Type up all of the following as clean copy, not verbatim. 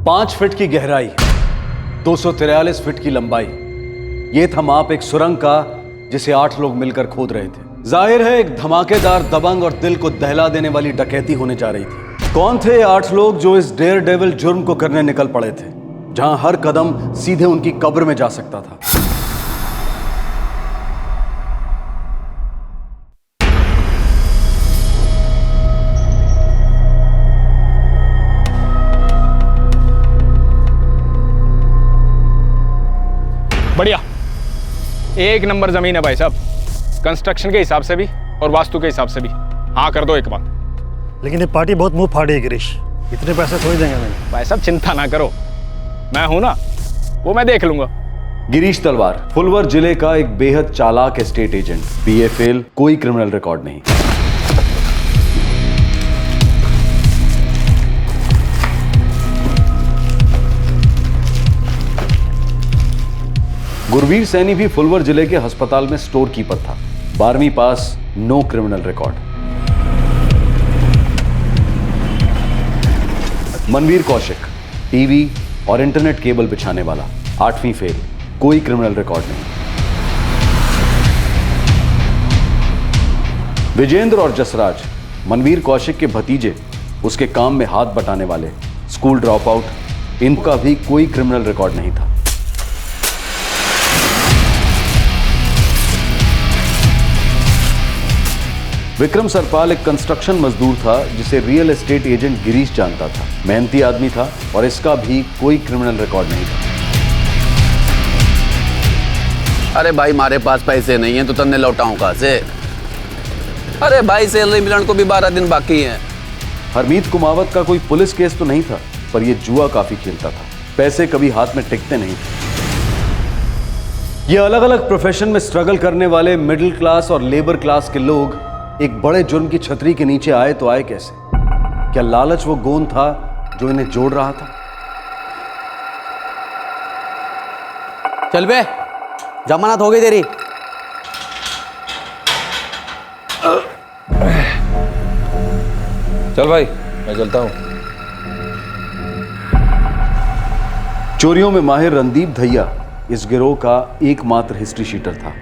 5 feet की गहराई, 243 feet की लंबाई। ये था माप एक सुरंग का जिसे 8 लोग मिलकर खोद रहे थे। जाहिर है एक धमाकेदार, दबंग और दिल को दहला देने वाली डकैती होने जा रही थी। कौन थे 8 लोग जो इस डेयर डेविल जुर्म को करने निकल पड़े थे, जहां हर कदम सीधे उनकी कब्र में जा सकता था? बढ़िया, एक नंबर जमीन है भाई साहब, कंस्ट्रक्शन के हिसाब से भी और वास्तु के हिसाब से भी। हाँ कर दो एक बार। लेकिन ये पार्टी बहुत मुंह फाड़ी है गिरीश, इतने पैसे थोड़ी देंगे नहीं। भाई साहब चिंता ना करो, मैं हूं ना, वो मैं देख लूंगा। गिरीश तलवार, फुलवर जिले का एक बेहद चालाक एस्टेट एजेंट, बीए फेल, कोई क्रिमिनल रिकॉर्ड नहीं। गुरवीर सैनी भी फुलवर जिले के अस्पताल में स्टोर कीपर था। 12वीं pass, no criminal record. Manveer Kaushik, TV और इंटरनेट केबल बिछाने वाला, 8वीं फेल, कोई क्रिमिनल रिकॉर्ड नहीं। विजेंद्र और जसराज, मनवीर कौशिक के भतीजे, उसके काम में हाथ बटाने वाले, स्कूल ड्रॉप आउट, इनका भी कोई क्रिमिनल रिकॉर्ड नहीं था। विक्रम सरपाल एक कंस्ट्रक्शन मजदूर था जिसे रियल एस्टेट एजेंट गिरीश जानता था। मेहनती आदमी था और इसका भी कोई क्रिमिनल रिकॉर्ड नहीं था। अरे भाई हमारे पास पैसे नहीं हैं तो तन्ने लौटाऊं कहां से? अरे भाई सैलरी मिलने को भी 12 दिन बाकी हैं। हरमीत कुमावत का कोई पुलिस केस तो नहीं था, पर यह जुआ काफी खेलता था। पैसे कभी हाथ में टिकते नहीं थे। ये अलग अलग प्रोफेशन में स्ट्रगल करने वाले मिडिल क्लास और लेबर क्लास के लोग एक बड़े जुर्म की छतरी के नीचे आए तो आए कैसे? क्या लालच वो गोंद था जो इन्हें जोड़ रहा था? चल बे, जमानत हो गई तेरी। चल भाई मैं चलता हूं। चोरियों में माहिर रणदीप धैया इस गिरोह का एकमात्र हिस्ट्री शीटर था।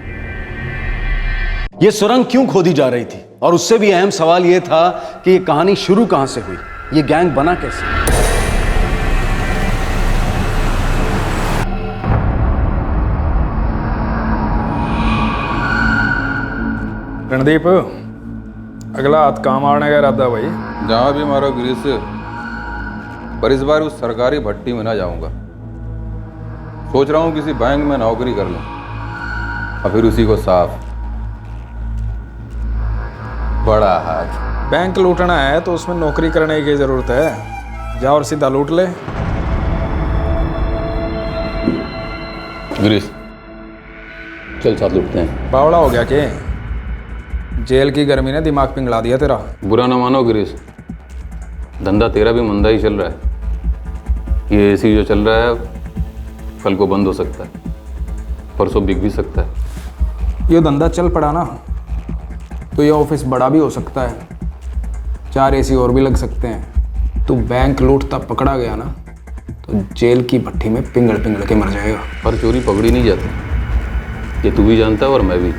यह सुरंग क्यों खोदी जा रही थी, और उससे भी अहम सवाल यह था कि यह कहानी शुरू कहां से हुई, यह गैंग बना कैसे? रणदीप, अगला हाथ काम आने का इरादा भाई? जहां भी मारो गिरीश, पर इस बार उस सरकारी भट्टी में ना जाऊंगा। सोच रहा हूं किसी बैंक में नौकरी कर लूं और फिर उसी को साफ। बड़ा हाथ। बैंक लूटना है तो उसमें नौकरी करने की जरूरत है, जा और सीधा लूट ले। गिरीश चल साथ लूटते हैं। बावड़ा हो गया के? जेल की गर्मी ने दिमाग पिघला दिया तेरा। बुरा ना मानो गिरीश, धंधा तेरा भी मंदा ही चल रहा है। ये एसी जो चल रहा है कल को बंद हो सकता है, परसों बिक भी सकता है। ये धंधा चल पड़ा ना तो ये ऑफिस बड़ा भी हो सकता है, 4 एसी और भी लग सकते हैं। तू बैंक लूटता पकड़ा गया ना तो जेल की भट्टी में पिंगल पिंगल के मर जाएगा। पर चोरी पकड़ी नहीं जाती, ये तू भी जानता है और मैं भी।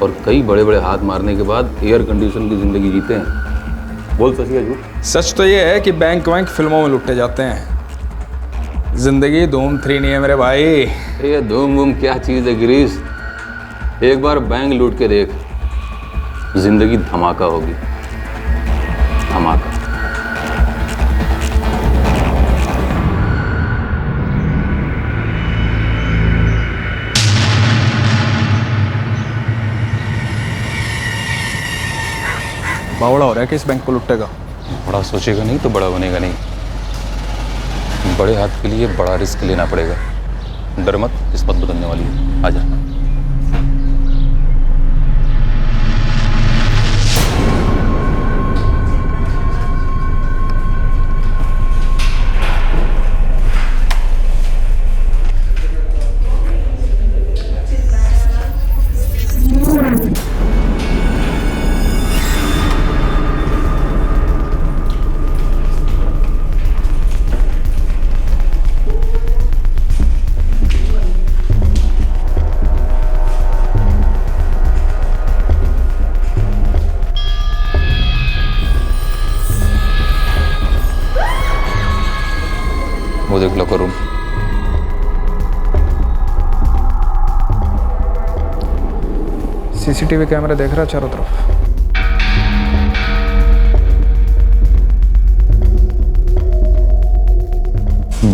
और कई बड़े बड़े हाथ मारने के बाद एयर कंडीशन की जिंदगी जीते हैं। बोल सच या झूठ? सच तो ये है कि बैंक वैंक फिल्मों में लुटे जाते हैं, जिंदगी धूम 3 नहीं है मेरे भाई। ये धूम वूम क्या चीज़ है गिरीश? एक बार बैंक लूट के देख, जिंदगी धमाका होगी, धमाका। बावड़ा हो रहा है कि इस बैंक को लुटेगा। बड़ा सोचेगा नहीं तो बड़ा बनेगा नहीं। बड़े हाथ के लिए बड़ा रिस्क लेना पड़ेगा। डर मत, किस्मत बदलने वाली है। आजा। Locker room. सीसीटीवी कैमरा देख रहा चारों तरफ।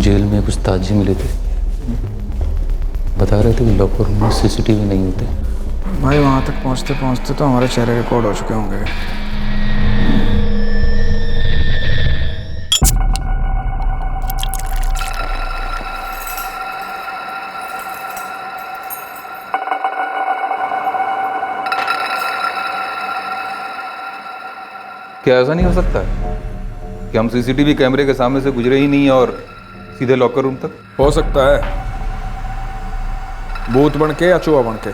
जेल में कुछ ताजे मिले थे, बता रहे थे कि लॉकर रूम में सीसीटीवी नहीं होते। भाई वहाँ तक पहुँचते पहुँचते तो हमारे चेहरे रिकॉर्ड हो चुके होंगे। क्या ऐसा नहीं हो सकता है कि हम सीसीटीवी कैमरे के सामने से गुजरे ही नहीं और सीधे लॉकर रूम तक? हो सकता है, भूत बन के या चूहा बन के।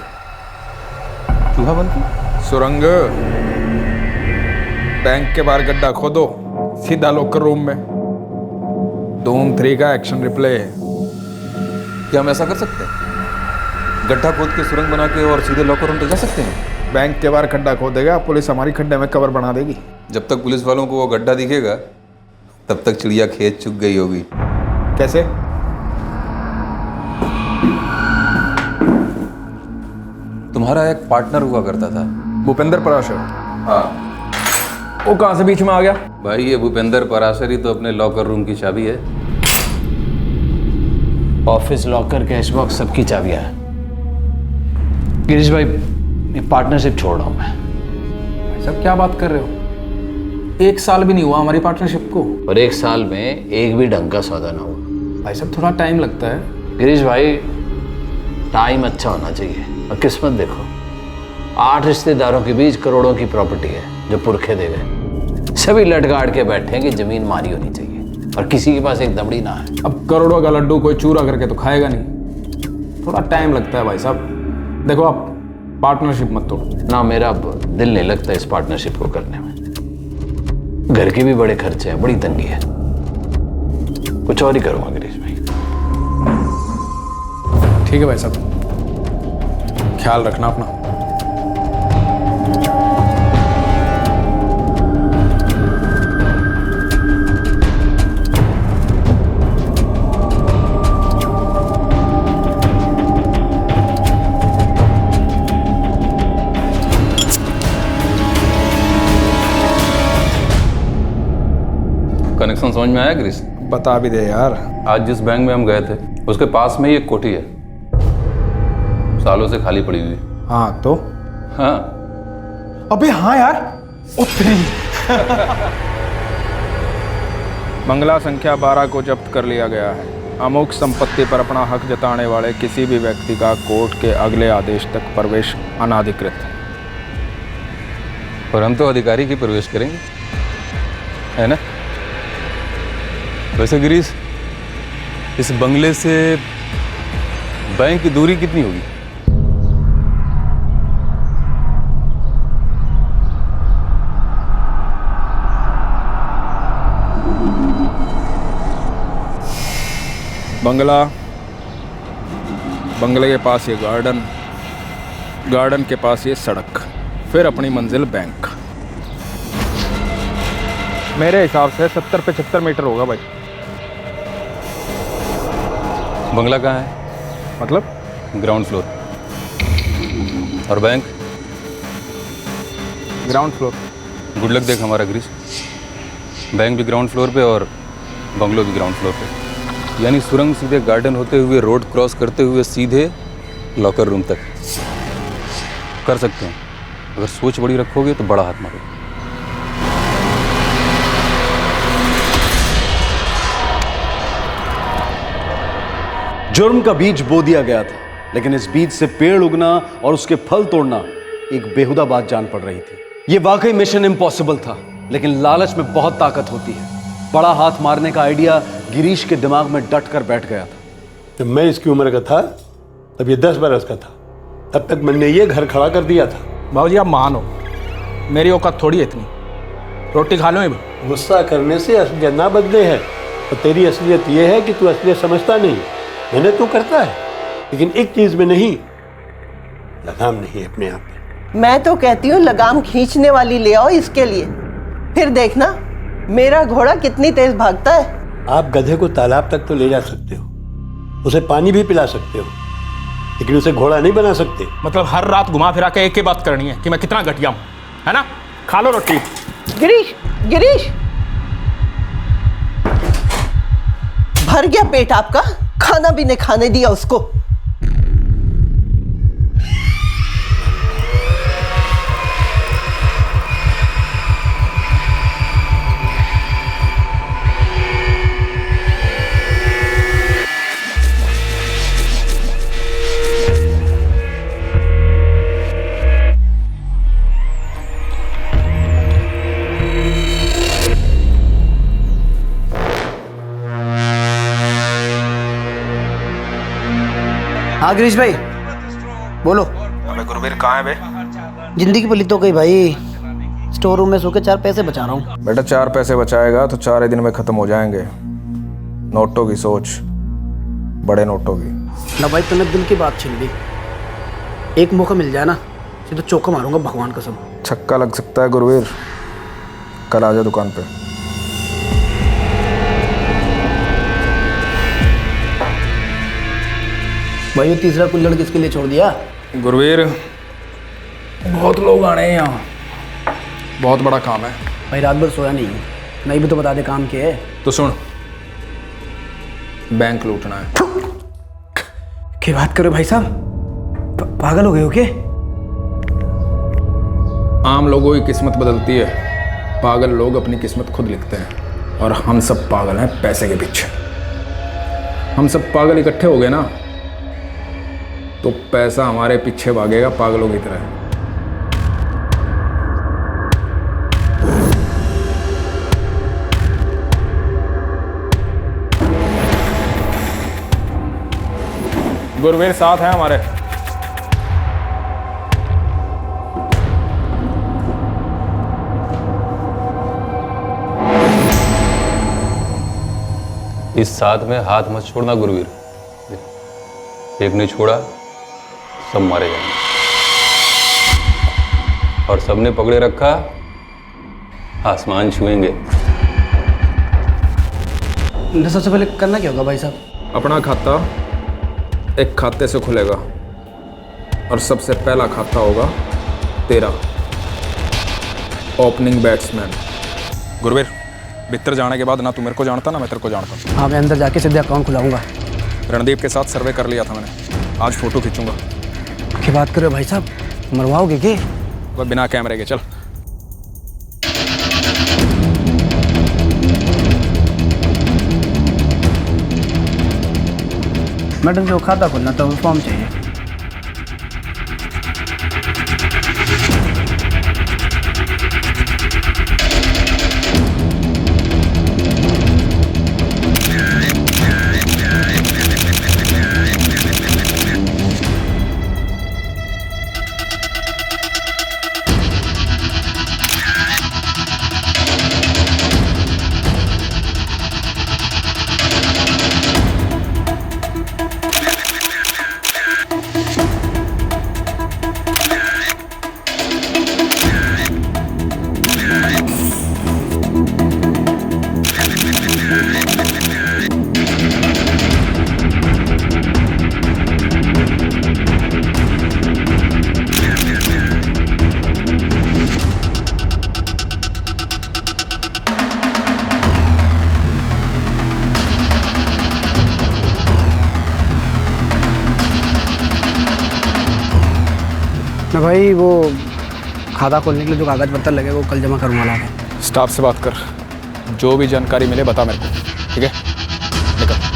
चूहा बन के? सुरंग, बैंक के बाहर गड्ढा खोदो, सीधा लॉकर रूम में। धूम 3 का एक्शन रिप्ले। क्या हम ऐसा कर सकते हैं? गड्ढा खोद के सुरंग बना के और सीधे लॉकर रूम तक जा सकते हैं? बैंक के बाहर खड्डा खोदेगा, पुलिस हमारी खड्डे में कवर बना देगी। जब तक पुलिस वालों को वो गड्ढा दिखेगा तब तक चिड़िया खेत चुग गई होगी। कैसे? तुम्हारा एक पार्टनर हुआ करता था, भूपेंद्र पराशर। हाँ वो कहाँ से बीच में आ गया? भाई, ये भूपेंद्र पराशर ही तो अपने लॉकर रूम की चाबी है। ऑफिस, लॉकर, कैश बॉक्स, सबकी चाबियां हैं। गिरीश भाई, ये पार्टनरशिप छोड़ रहा हूं मैं। भाई साहब क्या बात कर रहे हो? 1 साल भी नहीं हुआ हमारी पार्टनरशिप को। और 1 साल में एक भी ढंग का सौदा ना हुआ। भाई साहब थोड़ा टाइम लगता है। गिरीश भाई, टाइम अच्छा होना चाहिए और किस्मत देखो। 8 रिश्तेदारों के बीच करोड़ों की प्रॉपर्टी है जो पुरखे दे गए। सभी लट गाड़ के बैठे हैं कि जमीन मारी होनी चाहिए और किसी के पास एक दमड़ी ना है। अब करोड़ों का लड्डू कोई चूरा करके तो खाएगा नहीं, थोड़ा टाइम लगता है भाई साहब। देखो आप पार्टनरशिप मत तोड़ो ना, मेरा अब दिल नहीं लगता इस पार्टनरशिप को करने में। घर के भी बड़े खर्चे हैं, बड़ी तंगी है। कुछ और ही करूंगा गिरीश भाई। ठीक है भाई साहब, ख्याल रखना अपना। कनेक्शन समझ में आया गिरीश? बता भी दे यार। आज जिस बैंक में हम गए थे उसके पास में ही एक कोठी है, सालों से खाली पड़ी हुई है। हाँ तो? हाँ। अबे हाँ यार, उत्तरी। बंगला संख्या 12 को जब्त कर लिया गया है। अमुक संपत्ति पर अपना हक जताने वाले किसी भी व्यक्ति का कोर्ट के अगले आदेश तक प्रवेश अनाधिकृत है। और हम तो अधिकारी की प्रवेश करेंगे, है ना? वैसे गिरीश, इस बंगले से बैंक की दूरी कितनी होगी? बंगले के पास ये गार्डन, गार्डन के पास ये सड़क, फिर अपनी मंजिल बैंक। मेरे हिसाब से 70-75 मीटर होगा भाई। बंगला कहाँ है? मतलब? Ground floor. और bank? Ground floor. Good luck देख हमारा गिरीश, बैंक भी ग्राउंड फ्लोर पे और बंगलो भी ग्राउंड फ्लोर पे। यानी सुरंग सीधे गार्डन होते हुए, रोड क्रॉस करते हुए सीधे लॉकर रूम तक कर सकते हैं। अगर सोच बड़ी रखोगे तो बड़ा हाथ मारोगे। जुर्म का बीज बो दिया गया था, लेकिन इस बीज से पेड़ उगना और उसके फल तोड़ना एक बेहुदा बात जान पड़ रही थी। ये वाकई मिशन इम्पॉसिबल था, लेकिन लालच में बहुत ताकत होती है। बड़ा हाथ मारने का आइडिया गिरीश के दिमाग में डट कर बैठ गया था। जब मैं इसकी उम्र का था तब ये 10 बरस का था, तब तक मैंने ये घर खड़ा कर दिया था। बाबूजी आप मान हो, मेरी औकात थोड़ी है इतनी। रोटी खा लो। गुस्सा करने से असलियत ना बदले है, और तेरी असलियत ये है कि तू असलियत समझता नहीं। मैंने तू करता है, लेकिन एक चीज में नहीं, लगाम नहीं अपने आप में। मैं तो कहती हूँ लगाम खींचने वाली ले आओ इसके लिए, फिर देखना मेरा घोड़ा कितनी तेज भागता है। आप गधे को तालाब तक तो ले जा सकते हो, उसे पानी भी पिला सकते हो, लेकिन उसे घोड़ा नहीं बना सकते। मतलब हर रात घुमा फिरा के एक ही बात करनी है कि मैं कितना घटिया हूं, है ना? खा लो रोटी। गिरीश, गिरीश, भर गया पेट आपका? खाना भी नहीं खाने दिया उसको। हाँ गिरीश भाई बोलो। अबे गुरवीर कहाँ है बे? जिंदगी पलित हो गई भाई, स्टोर रूम में सो के 4 पैसे बचा रहा हूँ। बेटा 4 पैसे बचाएगा तो 4 ही दिन में खत्म हो जाएंगे। नोटों की सोच, बड़े नोटों की। ना भाई तूने दिल की बात छीन ली। एक मौका मिल जाए ना सीधा चौका मारूंगा भगवान कसम। छक्का लग सकता है गुरवीर, कल आ जा दुकान पे। भाई ये तीसरा कुल्हड़ किसके लिए छोड़ दिया? गुरवीर बहुत लोग आने हैं यहाँ, बहुत बड़ा काम है। भाई रात भर सोया नहीं, नहीं भी तो बता दे काम क्या है। तो सुन, बैंक लूटना है। क्या बात करो भाई साहब, पागल हो गए हो क्या? आम लोगों की किस्मत बदलती है, पागल लोग अपनी किस्मत खुद लिखते हैं। और हम सब पागल हैं पैसे के पीछे। हम सब पागल इकट्ठे हो गए ना तो पैसा हमारे पीछे भागेगा पागलों की तरह। गुरवीर साथ है हमारे। इस साथ में हाथ मत छोड़ना गुरवीर, एक ने छोड़ा सब मारे जाएंगे। और सबने पकड़े रखा आसमान छुएंगे। सबसे पहले करना क्या होगा भाई साहब? अपना खाता एक खाते से खुलेगा और सबसे पहला खाता होगा तेरा, ओपनिंग बैट्समैन। गुरवीर भीतर जाने के बाद ना तू मेरे को जानता ना मैं तेरे को जानता। हाँ मैं अंदर जाके सीधे अकाउंट खुलाऊंगा। रणदीप के साथ सर्वे कर लिया था मैंने, आज फोटो खींचूंगा। क्या बात कर रहे हो भाई साहब, मरवाओगे क्या? वह बिना कैमरे के चल। मैडम जो खाता खोलना था वो फॉर्म चाहिए। ना भाई वो खाता खोलने के लिए जो कागज पत्तर लगे वो कल जमा करूँगा लाके। स्टाफ से बात कर, जो भी जानकारी मिले बता मेरे को, ठीक है? निकल।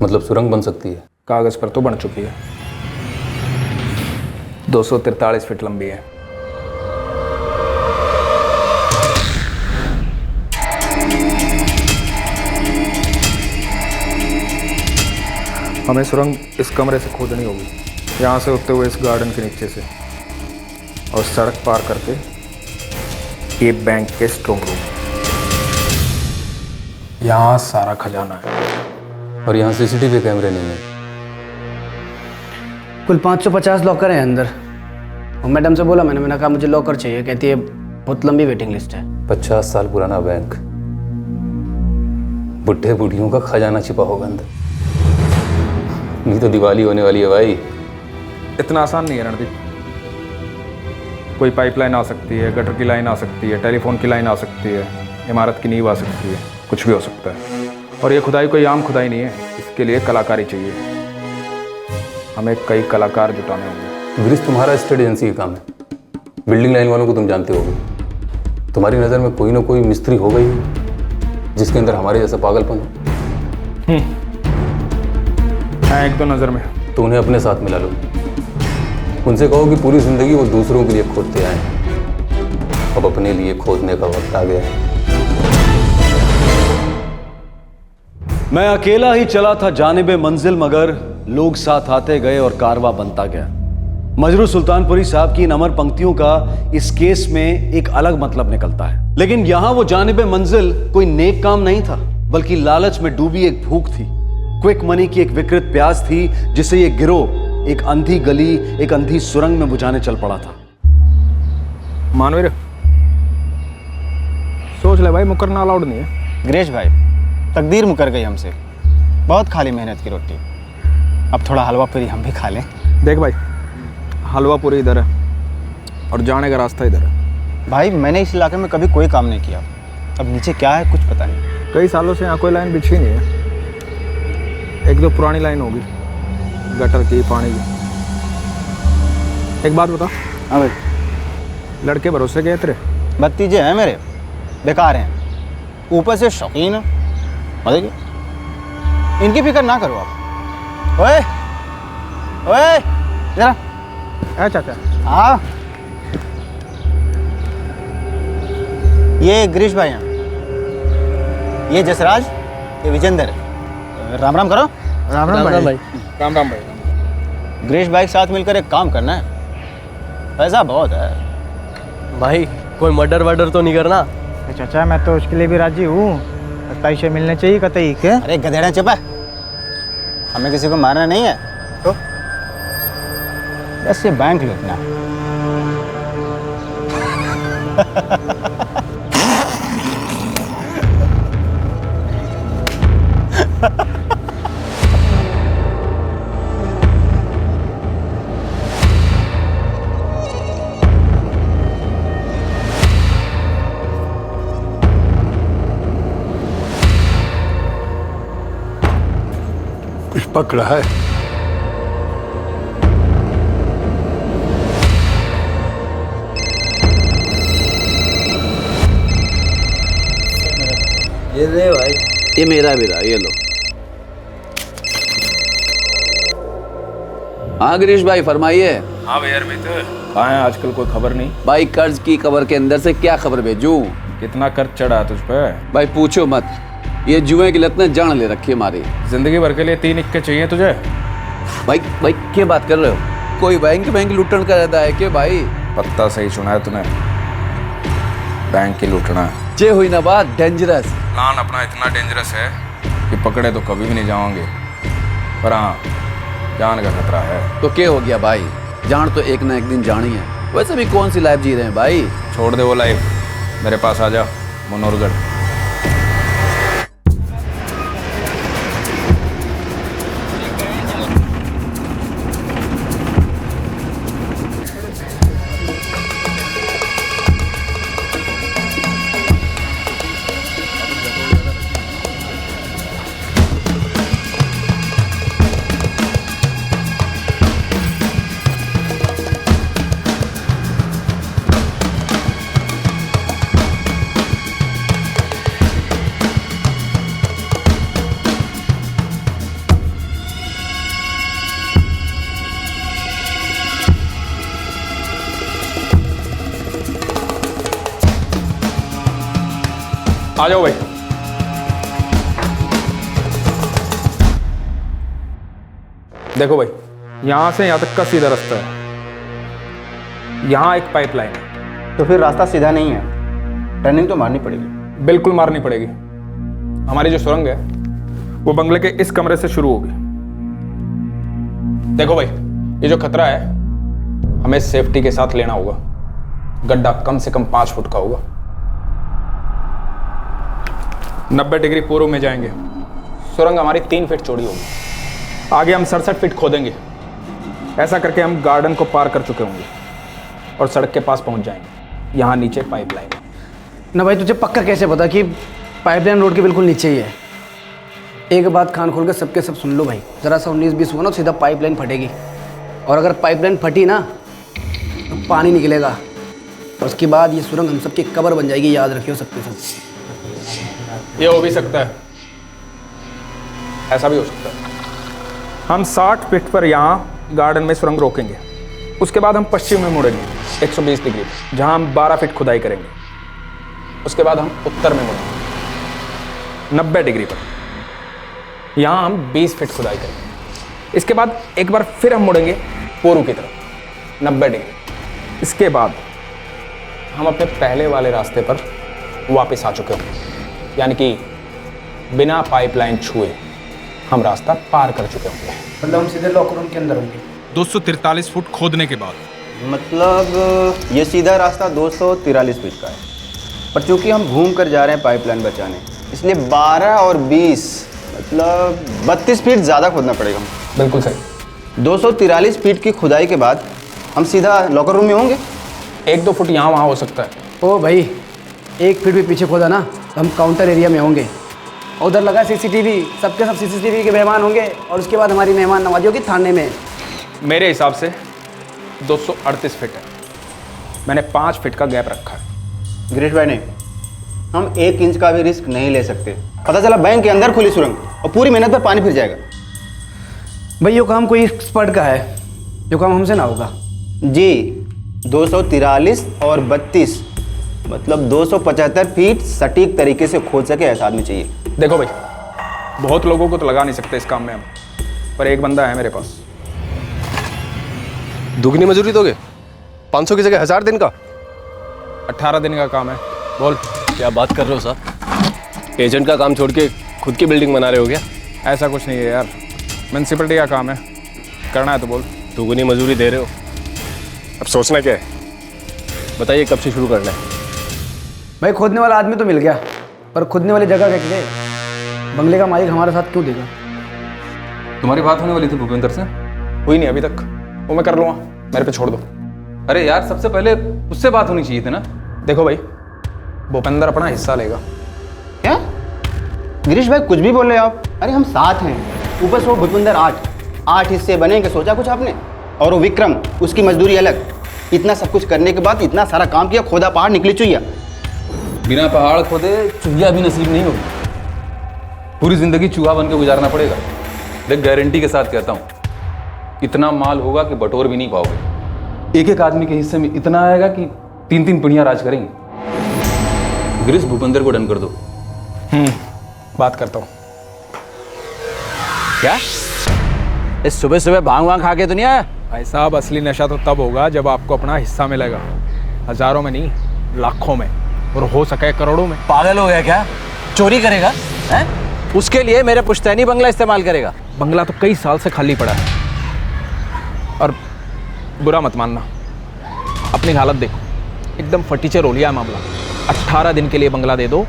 मतलब सुरंग बन सकती है? कागज़ पर तो बन चुकी है। 243 फीट लंबी है। हमें सुरंग इस कमरे से खोदनी होगी, यहाँ से होते हुए इस गार्डन के नीचे से, और सड़क पार करके ये बैंक के स्ट्रॉन्ग रूम। यहाँ सारा खजाना है। और यहाँ सीसीटीवी कैमरे नहीं है। कुल 550 लॉकर हैं अंदर। और मैडम से बोला मैंने कहा मुझे लॉकर चाहिए, कहती है बहुत लंबी वेटिंग लिस्ट है। 50 साल पुराना बैंक, बुढ़े बूढ़ियों का खजाना छिपा होगा अंदर। नहीं तो दिवाली होने वाली है भाई। इतना आसान नहीं है रणदीप। कोई पाइपलाइन आ सकती है, गटर की लाइन आ सकती है, टेलीफोन की लाइन आ सकती है, इमारत की नींव आ सकती है, कुछ भी हो सकता है। और ये खुदाई कोई आम खुदाई नहीं है, इसके लिए कलाकारी चाहिए। हमें कई कलाकार जुटाने होंगे। गिरीश, तुम्हारा स्टेट एजेंसी का काम है। बिल्डिंग लाइन वालों को तुम जानते होगे। तुम्हारी नज़र में कोई ना कोई मिस्त्री होगा ही जिसके अंदर हमारे जैसा पागलपन हो। एक तो नज़र में। तो उन्हें अपने साथ मिला लो। उनसे कहो कि पूरी जिंदगी वो दूसरों के लिए खोदते आए, अब अपने लिए खोदने का वक्त आ गया है। मैं अकेला ही चला था जानिबे मंजिल, मगर लोग साथ आते गए और कारवा बनता गया। मजरू सुल्तानपुरी साहब की इन अमर पंक्तियों का इस केस में एक अलग मतलब निकलता है। लेकिन यहां वो जानिबे मंजिल कोई नेक काम नहीं था, बल्कि लालच में डूबी एक भूख थी, क्विक मनी की एक विकृत प्यास थी, जिसे ये गिरोह एक अंधी गली, एक अंधी सुरंग में बुझाने चल पड़ा था। मानवीर, सोच ले भाई, मुकरना अलाउड नहीं है। गिरीश भाई, तकदीर मुकर गई हमसे। बहुत खाली मेहनत की रोटी, अब थोड़ा हलवा पूरी हम भी खा लें। देख भाई, हलवा पूरी इधर है और जाने का रास्ता इधर है। भाई मैंने इस इलाके में कभी कोई काम नहीं किया, अब नीचे क्या है कुछ पता नहीं। कई सालों से यहाँ कोई लाइन बिछी नहीं है। एक दो पुरानी लाइन होगी, गटर की, पानी की। एक बात बता। हाँ भाई। लड़के भरोसे के तेरे? भतीजे हैं मेरे, बेकार हैं, ऊपर से शौकीन है। देखिए, इनकी फिक्र ना करो आप। ओए ओए जरा। चाचा। हाँ, ये गिरीश भाई हैं, ये जसराज, ये विजेंद्र। राम राम करो। राम राम भाई। राम राम भाई। गिरीश भाई के साथ मिलकर एक काम करना है, पैसा बहुत है। भाई कोई मर्डर वर्डर तो नहीं करना? चाचा मैं तो उसके लिए भी राजी हूँ, 27 से मिलने चाहिए कतई के। अरे गधेड़ा चुप है, हमें किसी को मारना नहीं है, तो बस ये बैंक लूटना है। कुछ पकड़ा है? ये ले भाई। ये मेरा भी रहा, ये लो। हाँ गिरीश भाई फरमाइए। हाँ भैया अरमित, कहाँ है आजकल, कोई खबर नहीं? भाई कर्ज की कबर के अंदर से क्या खबर भेजूं? कितना कर्ज चढ़ा तुझ पे? भाई पूछो मत, ये जुए की लत ने जान ले रखी है हमारी। जिंदगी भर के लिए 3 इक्के चाहिए तुझे? भाई भाई क्या बात कर रहे हो? कोई बैंक लूटन का रहता है क्या भाई? पत्ता सही सुना है तूने, बैंक की लूटना है। जे हुई ना बात डेंजरस। प्लान अपना इतना डेंजरस है कि पकड़े तो कभी भी नहीं जाओगे, पर हाँ जान का खतरा है। तो क्या हो गया भाई, जान तो एक ना एक दिन जानी है। वैसे भी कौन सी लाइफ जी रहे हैं भाई? छोड़ दे वो लाइफ, मेरे पास आ जा मनोहरगढ़। आ जाओ भाई। देखो भाई, यहाँ से यहाँ तक का सीधा रास्ता है। यहाँ एक पाइपलाइन है। तो फिर रास्ता सीधा नहीं है, टर्निंग तो मारनी पड़ेगी। बिल्कुल मारनी पड़ेगी। हमारी जो सुरंग है वो बंगले के इस कमरे से शुरू होगी। देखो भाई, ये जो खतरा है हमें सेफ्टी के साथ लेना होगा। गड्ढा कम से कम 5 फुट का होगा। 90 डिग्री पूर्व में जाएंगे। सुरंग हमारी 3 फीट चौड़ी होगी। आगे हम 67 फीट खोदेंगे। ऐसा करके हम गार्डन को पार कर चुके होंगे और सड़क के पास पहुंच जाएंगे। यहाँ नीचे पाइपलाइन है। ना भाई, तुझे पक्का कैसे पता कि पाइपलाइन रोड के बिल्कुल नीचे ही है? एक बात कान खोल के सबके सब सुन लो भाई, ज़रा सा 19-20 हुआ ना सीधा पाइपलाइन फटेगी। और अगर पाइपलाइन फटी ना तो पानी निकलेगा और उसके बाद ये सुरंग हम सबकी कब्र बन जाएगी। याद रखियो सबके सब। ये हो भी सकता है, ऐसा भी हो सकता है। हम 60 फीट पर यहाँ गार्डन में सुरंग रोकेंगे। उसके बाद हम पश्चिम में मुड़ेंगे 120 डिग्री, जहाँ हम 12 फीट खुदाई करेंगे। उसके बाद हम उत्तर में मुड़ेंगे 90 डिग्री पर, यहाँ हम 20 फीट खुदाई करेंगे। इसके बाद एक बार फिर हम मुड़ेंगे पूर्व की तरफ 90 डिग्री। इसके बाद हम अपने पहले वाले रास्ते पर वापस आ चुके होंगे, यानी कि बिना पाइपलाइन छुए हम रास्ता पार कर चुके होंगे। मतलब हम सीधे लॉकर रूम के अंदर होंगे 243 फुट खोदने के बाद। मतलब ये सीधा रास्ता 243 फीट का है, पर चूंकि हम घूम कर जा रहे हैं पाइपलाइन बचाने, इसलिए 12 और 20 मतलब 32 फीट ज़्यादा खोदना पड़ेगा। बिल्कुल सही। 243 फीट की खुदाई के बाद हम सीधा लॉकर रूम में होंगे। 1-2 फुट यहाँ वहाँ हो सकता है। ओ भाई, 1 फीट भी पीछे खोदा ना तो हम काउंटर एरिया में होंगे। उधर लगा CCTV, सबके सब CCTV के मेहमान होंगे और उसके बाद हमारी मेहमान नवाजी होगी थाने में। मेरे हिसाब से 238 फीट है। मैंने 5 फीट का गैप रखा है। गिरीश भाई ने, हम 1 इंच का भी रिस्क नहीं ले सकते। पता चला बैंक के अंदर खुली सुरंग और पूरी मेहनत पर पानी फिर जाएगा। भाई ये काम कोई एक्सपर्ट का है, जो काम हमसे ना होगा। जी, 243 और 32 मतलब 275 फीट सटीक तरीके से खोद सके ऐसा आदमी चाहिए। देखो भाई, बहुत लोगों को तो लगा नहीं सकते इस काम में हम, पर एक बंदा है मेरे पास। दुगनी मजदूरी दोगे? 500 की जगह 1000 दिन का? 18 दिन का काम है। बोल। क्या बात कर रहे हो साहब? एजेंट का काम छोड़ के खुद की बिल्डिंग बना रहे हो क्या? ऐसा कुछ नहीं है यार, म्यूनसिपलिटी का काम है, करना है तो बोल। दुगनी मजदूरी दे रहे हो, अब सोचना क्या है? बताइए कब से शुरू करना है? भाई खोदने वाला आदमी तो मिल गया, पर खोदने वाली जगह क्या है? बंगले का मालिक हमारे साथ क्यों देगा? तुम्हारी बात होने वाली थी भूपेंद्र से? हुई नहीं अभी तक, वो मैं कर लूँगा, मेरे पे छोड़ दो। अरे यार, सबसे पहले उससे बात होनी चाहिए थी ना। देखो भाई, भूपेंद्र अपना हिस्सा लेगा। क्या गिरीश भाई कुछ भी बोल रहे हो आप? अरे हम 7 हैं, ऊपर से वो भूपेंद्र 8 हिस्से बनेंगे, सोचा कुछ आपने? और वो विक्रम, उसकी मजदूरी अलग। इतना सब कुछ करने के बाद इतना सारा काम किया, खोदा पहाड़ निकली चुहिया। बिना पहाड़ खोदे चूहिया भी नसीब नहीं होगी। पूरी जिंदगी चूहा बन के गुजारना पड़ेगा। देख, गारंटी के साथ कहता हूँ, इतना माल होगा कि बटोर भी नहीं पाओगे। एक एक आदमी के हिस्से में इतना आएगा कि 3-3 पीढ़ियां राज करेंगे। गिरीश, भूपेंद्र को डन कर दो। बात करता हूँ। क्या इस सुबह सुबह भांग वांग खा के तो नहीं आया? भाई साहब, असली नशा तो तब होगा जब आपको अपना हिस्सा मिलेगा। हजारों में नहीं, लाखों में, और हो सके करोड़ों में। पागल हो गया क्या? चोरी करेगा हैं? उसके लिए मेरे पुश्तैनी बंगला इस्तेमाल करेगा? बंगला तो कई साल से खाली पड़ा है। और बुरा मत मानना, अपनी हालत देखो, एकदम फटीचर हो लिया है मामला। 18 दिन के लिए बंगला दे दो,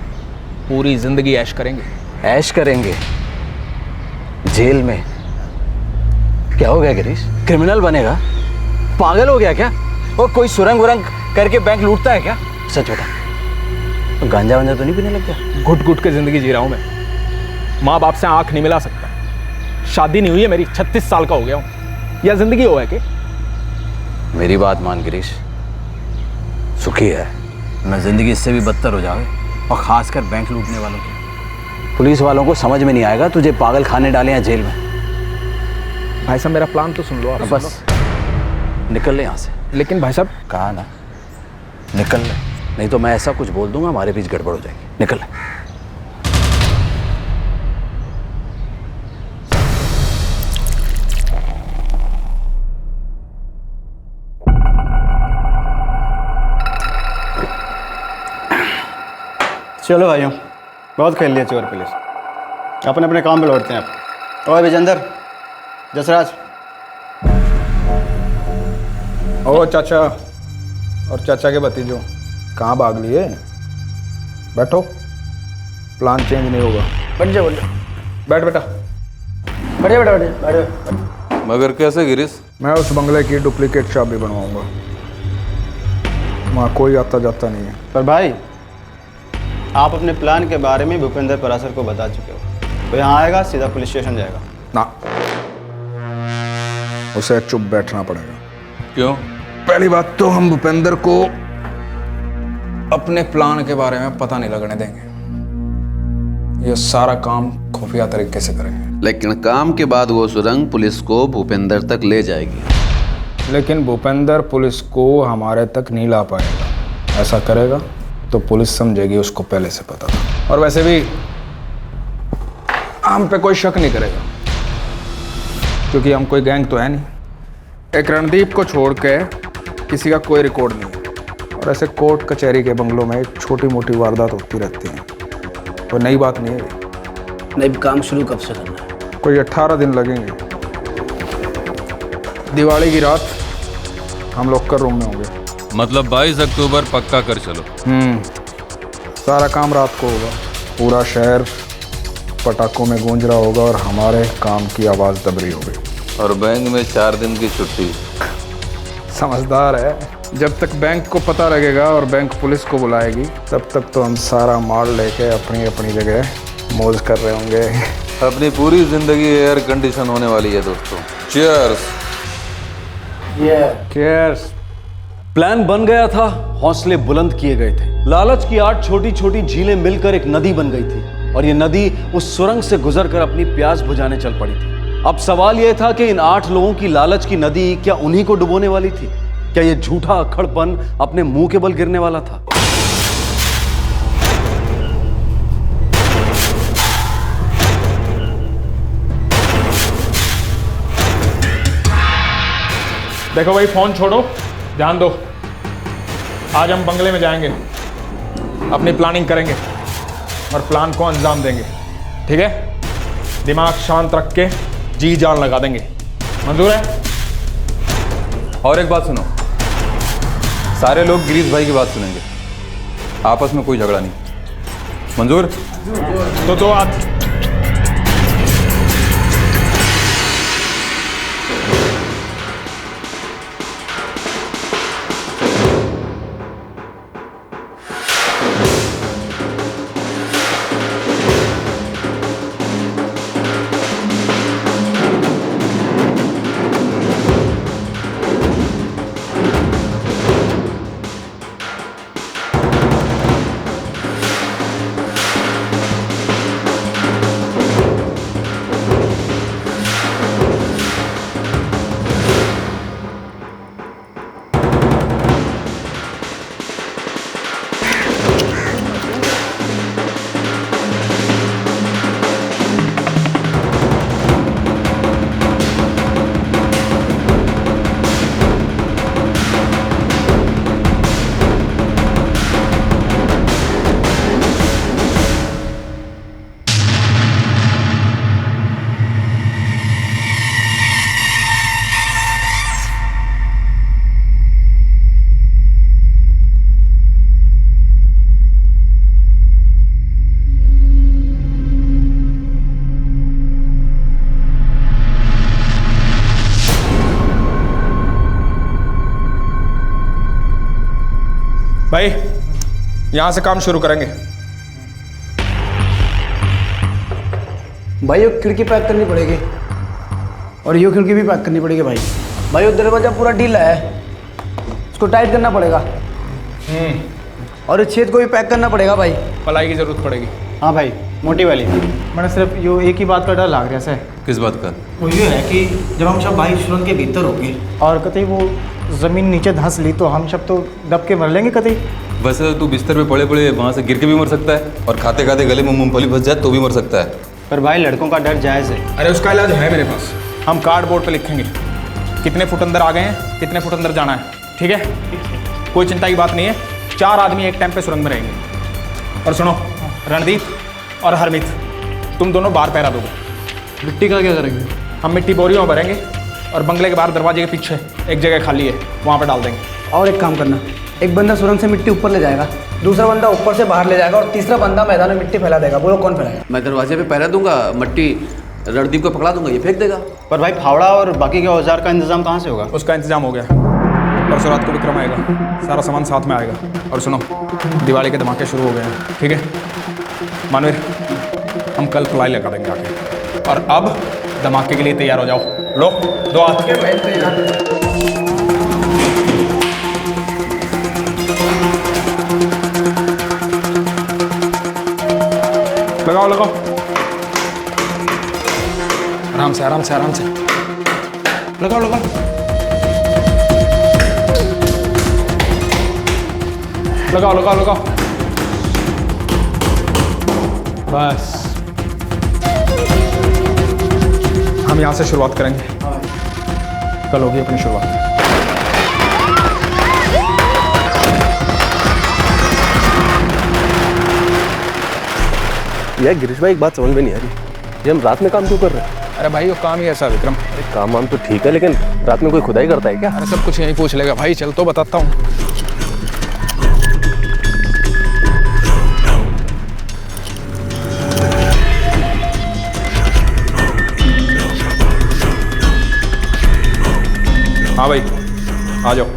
पूरी जिंदगी ऐश करेंगे। ऐश करेंगे जेल में? क्या हो गया गिरीश, क्रिमिनल बनेगा? पागल हो गया क्या? और कोई सुरंग वुरंग करके बैंक लूटता है क्या? सच बता, तो गांजा वांजा तो नहीं पीने लग गया? घुट घुट के जिंदगी जी रहा हूं मैं। माँ बाप से आंख नहीं मिला सकता, शादी नहीं हुई है मेरी, 36 साल का हो गया हूं। या जिंदगी हो है कि? मेरी बात मान गिरीश, सुखी है मैं जिंदगी इससे भी बदतर हो जाए, और खासकर बैंक लूटने वालों की। पुलिस वालों को समझ में नहीं आएगा तुझे पागल खाने डाले हैं जेल में। भाई साहब, मेरा प्लान तो सुन लो आप। बस निकल ले यहाँ से। लेकिन भाई साहब, कहा ना निकल ले, नहीं तो मैं ऐसा कुछ बोल दूंगा हमारे बीच गड़बड़ हो जाएगी। निकल ले। चलो भाइयों, बहुत खेल लिया चोर पुलिस, अपने अपने काम पे लौटते हैं आप। और विजेंदर, जसराज, ओ चाचा और चाचा के भतीजों, कहाँ भाग लिए? बैठो, प्लान चेंज नहीं होगा। बैठ जाओ, बैठ बेटा। बैठे बैठे बैठे बैठे। मगर कैसे गिरीश? मैं उस बंगले की डुप्लीकेट चाबी बनवाऊंगा, वहाँ कोई आता जाता नहीं है। पर भाई, आप अपने प्लान के बारे में भूपेंद्र परासर को बता चुके हो, तो यहाँ आएगा सीधा पुलिस स्टेशन जाएगा ना, उसे चुप बैठना पड़ेगा। क्यों? पहली बात तो हम भूपेंद्र को अपने प्लान के बारे में पता नहीं लगने देंगे, ये सारा काम खुफिया तरीके से करेंगे। लेकिन काम के बाद वो सुरंग पुलिस को भूपेंद्र तक ले जाएगी। लेकिन भूपेंद्र पुलिस को हमारे तक नहीं ला पाएगा। ऐसा करेगा तो पुलिस समझेगी उसको पहले से पता था। और वैसे भी हम पे कोई शक नहीं करेगा, क्योंकि हम कोई गैंग तो है नहीं। एक रणदीप को छोड़ के किसी का कोई रिकॉर्ड नहीं है। और ऐसे कोर्ट कचहरी के बंगलों में छोटी मोटी वारदात होती रहती हैं, तो नई बात नहीं है। नहीं, काम शुरू कब से करना है? कोई 18 दिन लगेंगे। दिवाली की रात हम लोग कर रूम में होंगे। मतलब 22 अक्टूबर पक्का कर चलो। सारा काम रात को होगा, पूरा शहर पटाखों में गूंज रहा होगा और हमारे काम की आवाज़ दब रही होगी। और बैंक में 4 दिन की छुट्टी। समझदार है। जब तक बैंक को पता लगेगा और बैंक पुलिस को बुलाएगी, तब तक तो हम सारा माल लेके अपनी अपनी जगह मौज कर रहे होंगे। अपनी पूरी जिंदगी एयर कंडीशन होने वाली है दोस्तों। चीयर्स। केयर्स। प्लान बन गया था, हौसले बुलंद किए गए थे। लालच की 8 छोटी छोटी झीलें मिलकर एक नदी बन गई थी, और ये नदी उस सुरंग से गुजरकर अपनी प्यास बुझाने चल पड़ी थी। अब सवाल यह था कि इन 8 लोगों की लालच की नदी क्या उन्हीं को डुबोने वाली थी? क्या ये झूठा अक्खड़पन अपने मुंह के बल गिरने वाला था? देखो भाई, फोन छोड़ो, ध्यान दो। आज हम बंगले में जाएंगे, अपनी प्लानिंग करेंगे और प्लान को अंजाम देंगे, ठीक है? दिमाग शांत रख के जी जान लगा देंगे। मंजूर है? और एक बात सुनो, सारे लोग गिरीश भाई की बात सुनेंगे, आपस में कोई झगड़ा नहीं। मंजूर? तो आज भाई, यहां से काम शुरू करेंगे। भाई, ये खिड़की पैक करनी पड़ेगी, और ये खिड़की भी पैक करनी पड़ेगी भाई। भाई, वो दरवाजा पूरा ढीला है, उसको टाइट करना पड़ेगा। और इस छेद को भी पैक करना पड़ेगा भाई। पलाई की जरूरत पड़ेगी। हाँ भाई, मोटी वाली। मैंने सिर्फ यो एक ही बात का डर लाग रहा है। किस बात का? वो ये है कि जब हम सब भाई सुरंग के भीतर होंगे और कतई वो ज़मीन नीचे धंस ली, तो हम सब तो दब के मर लेंगे कतई। वैसे तो तू बिस्तर पे पड़े पड़े वहाँ से गिर के भी मर सकता है, और खाते खाते गले में मूंगफली फंस जाए तो भी मर सकता है। पर भाई, लड़कों का डर जायज़ है। अरे उसका इलाज है मेरे पास। हम कार्डबोर्ड पे लिखेंगे कितने फुट अंदर आ गए हैं, कितने फुट अंदर जाना है, ठीक है? कोई चिंता की बात नहीं है। 4 आदमी एक टाइम पे सुरंग में रहेंगे। और सुनो, रणदीप और हरमीत, तुम दोनों बाहर पहरा दोगे। मिट्टी का क्या करेंगे? हम मिट्टी बोरियों में भरेंगे और बंगले के बाहर दरवाजे के पीछे एक जगह खाली है, वहाँ पर डाल देंगे। और एक काम करना, एक बंदा सुरंग से मिट्टी ऊपर ले जाएगा, दूसरा बंदा ऊपर से बाहर ले जाएगा और तीसरा बंदा मैदान में मिट्टी फैला देगा। बोलो कौन फैलाएगा? मैं दरवाजे पे पहरा दूंगा, मट्टी रणदीप को पकड़ा दूंगा, ये फेंक देगा। पर भाई फावड़ा और बाकी के औजार का इंतजाम कहाँ से होगा? उसका इंतजाम हो गया, परसों रात को विक्रम आएगा, सारा सामान साथ में आएगा। और सुनो, दिवाली के धमाके शुरू हो गए हैं, ठीक है मानवीर? हम कल प्लाई लगा देंगे आके। और अब धमाके के लिए तैयार हो जाओ। लो 2 हाथ। लगाओ लगाओ, आराम से आराम से आराम से लगाओ लगाओ। लगाओ लगाओ लगाओ, बस हम यहाँ से शुरुआत करेंगे, कल होगी अपनी शुरुआत। यार गिरीश भाई, एक बात समझ में नहीं आ रही, ये हम रात में काम क्यों कर रहे हैं? अरे भाई वो काम ही ऐसा विक्रम। काम वाम तो ठीक है, लेकिन रात में कोई खुदाई करता है क्या? अरे सब कुछ यहीं पूछ लेगा भाई, चल तो बताता हूँ। हाँ भाई आ जाओ।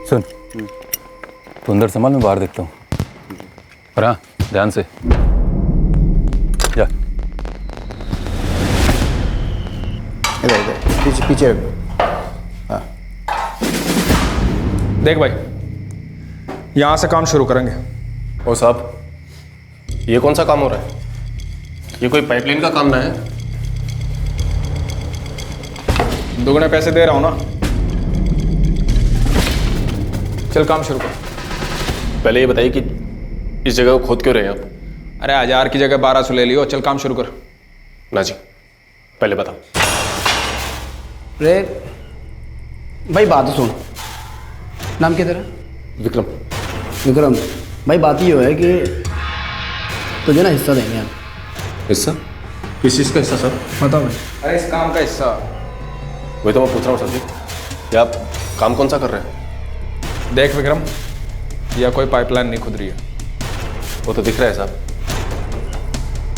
सुन, तू अंदर संभाल, मैं बाहर देखता हूँ। और हाँ, ध्यान से जा। इधर इधर पीछे पीछे रख। हाँ देख भाई, यहाँ से काम शुरू करेंगे। ओ साहब, ये कौन सा काम हो रहा है? ये कोई पाइपलाइन का काम ना है? दुगने पैसे दे रहा हूँ ना, चल काम शुरू कर। पहले ये बताइए कि इस जगह को खोद क्यों रहे हैं आप? अरे 1000 की जगह 1200 ले लियो, चल काम शुरू कर। ना जी, पहले बताओ। रे भाई बात तो सुन, नाम क्या तेरा? विक्रम। विक्रम भाई, बात ये है कि तुझे ना हिस्सा देंगे हम। हिस्सा? किस चीज़ का हिस्सा सर? बताओ भाई। अरे इस काम का हिस्सा। वही तो मैं पूछ रहा हूँ सर जी, ये आप काम कौन सा कर रहे हैं? देख विक्रम, यह कोई पाइपलाइन नहीं खुद रही है। वो तो दिख रहा है साहब,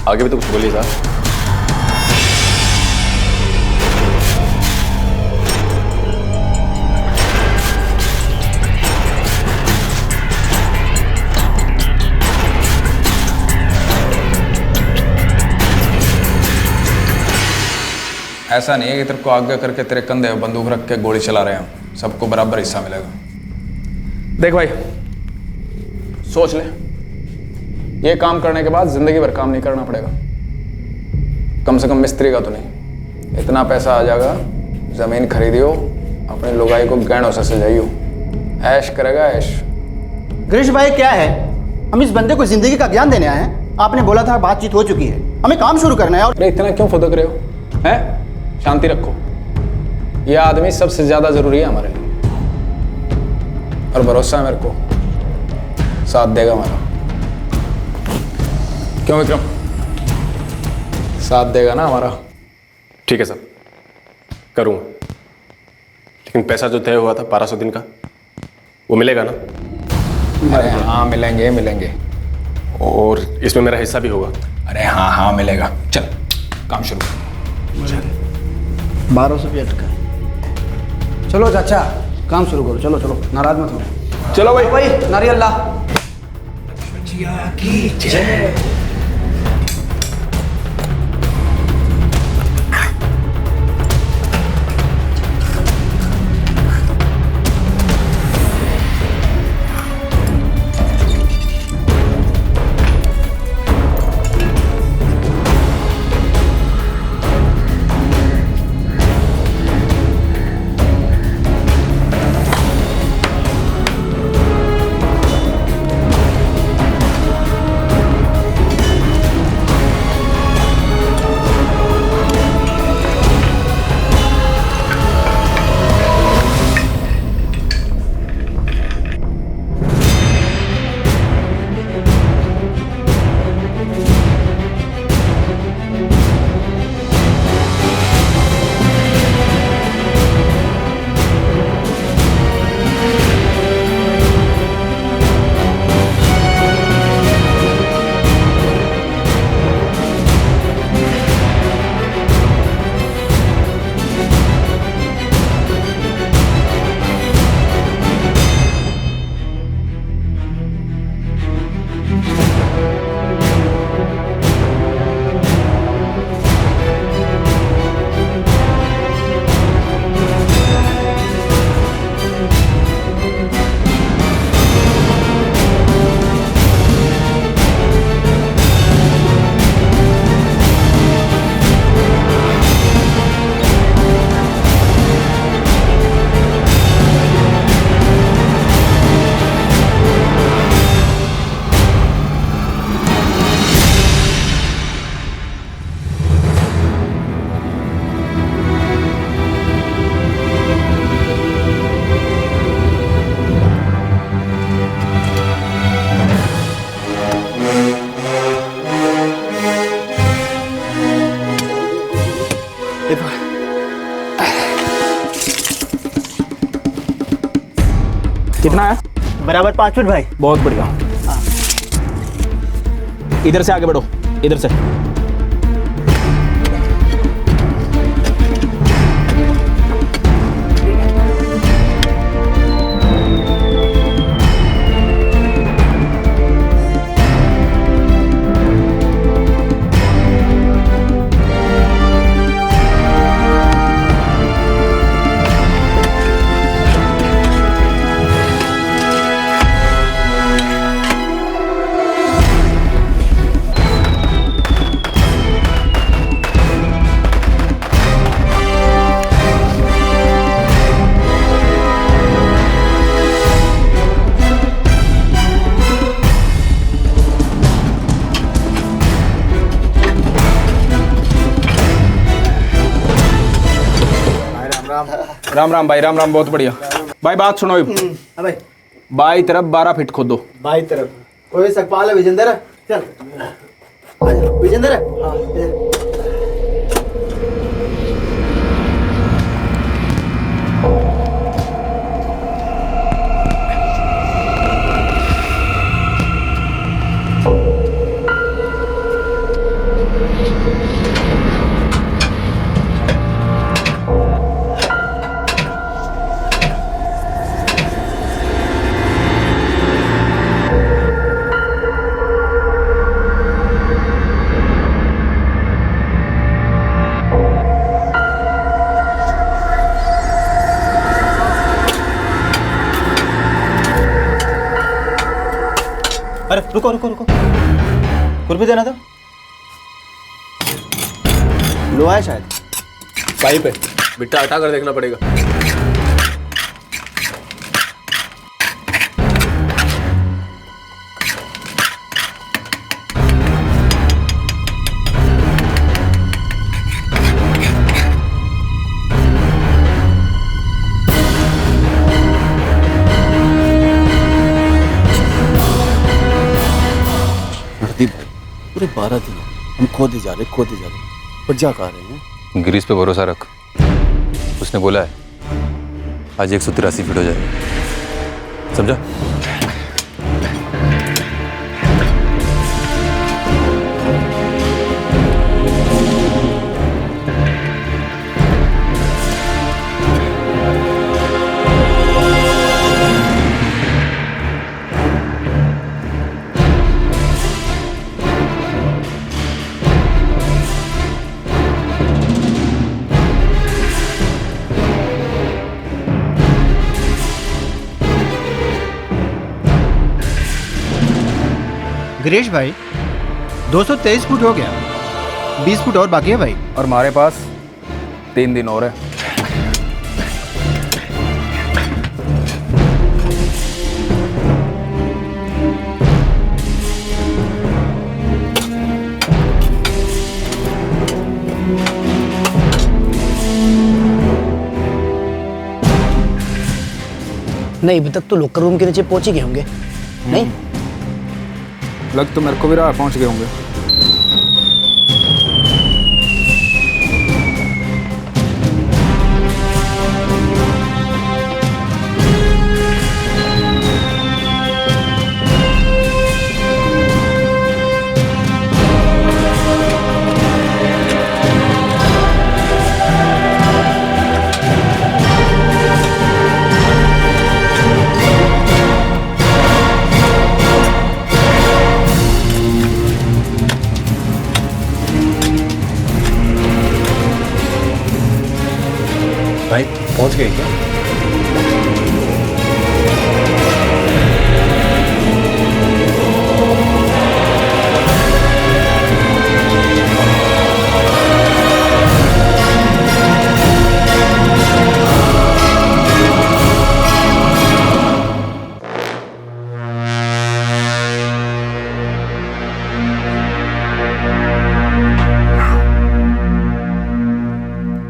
आगे भी तो कुछ बोलिए साहब। ऐसा नहीं है कि तेरे को आगे करके तेरे कंधे पे बंदूक रख के गोली चला रहे हैं हम। सबको बराबर हिस्सा मिलेगा। देख भाई, सोच ले, ये काम करने के बाद जिंदगी भर काम नहीं करना पड़ेगा। कम से कम मिस्त्री का तो नहीं। इतना पैसा आ जाएगा, जमीन खरीदियो, अपनी लुगाई को गहनों से सजाइयो, ऐश करेगा ऐश। गिरीश भाई क्या है, हम इस बंदे को जिंदगी का ज्ञान देने आए हैं। आपने बोला था बातचीत हो चुकी है, हमें काम शुरू करना है। और अरे इतना क्यों फुदक रहे हो? हैं? शांति रखो। यह आदमी सबसे ज्यादा जरूरी है हमारे लिए, और भरोसा है मेरे को, साथ देगा हमारा। क्यों विक्रम, साथ देगा ना हमारा? ठीक है सर, करूँगा, लेकिन पैसा जो तय हुआ था 1200 दिन का, वो मिलेगा ना? अरे हाँ मिलेंगे मिलेंगे। और इसमें मेरा हिस्सा भी होगा? अरे हाँ हाँ मिलेगा। चल काम शुरू। 1200 भी अटका है। चलो चाचा काम शुरू करो, चलो चलो, नाराज मत हो। चलो भाई भाई नारियल ला। कितना है? बराबर 5 फुट भाई। बहुत बढ़िया। इधर से आगे बढ़ो, इधर से। राम राम भाई, राम राम। बहुत बढ़िया भाई। बात सुनो, भाई बाई तरफ 12 फीट खोदो। बाई तरफ। ओए सकपाल है विजेंद्र, चल आजा विजेंद्र। हाँ अरे रुको रुको रुको, खुरपी देना था। लोहा है शायद। पाइप है, बिट्टा हटा कर देखना पड़ेगा। पूरे 12 दिन हम खोदे जा रहे पर जा कहाँ रहे हैं? गिरीश पे भरोसा रख, उसने बोला है आज 183 फीट हो जाएगा, समझा? गिरीश भाई 223 फुट हो गया, 20 फुट और बाकी है भाई। और हमारे पास 3 दिन और है। नहीं, अभी तक तो लॉकर रूम के नीचे पहुंच ही गए होंगे। नहीं लग तो मेरे को भी रहा पहुंच गए होंगे। भाई पहुंच गए क्या?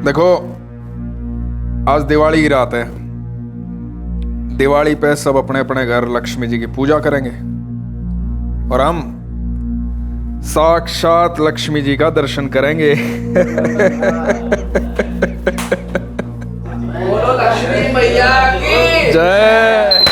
देखो, आज दिवाली की रात है। दिवाली पे सब अपने अपने घर लक्ष्मी जी की पूजा करेंगे और हम साक्षात लक्ष्मी जी का दर्शन करेंगे। बोलो लक्ष्मी मैया की जय।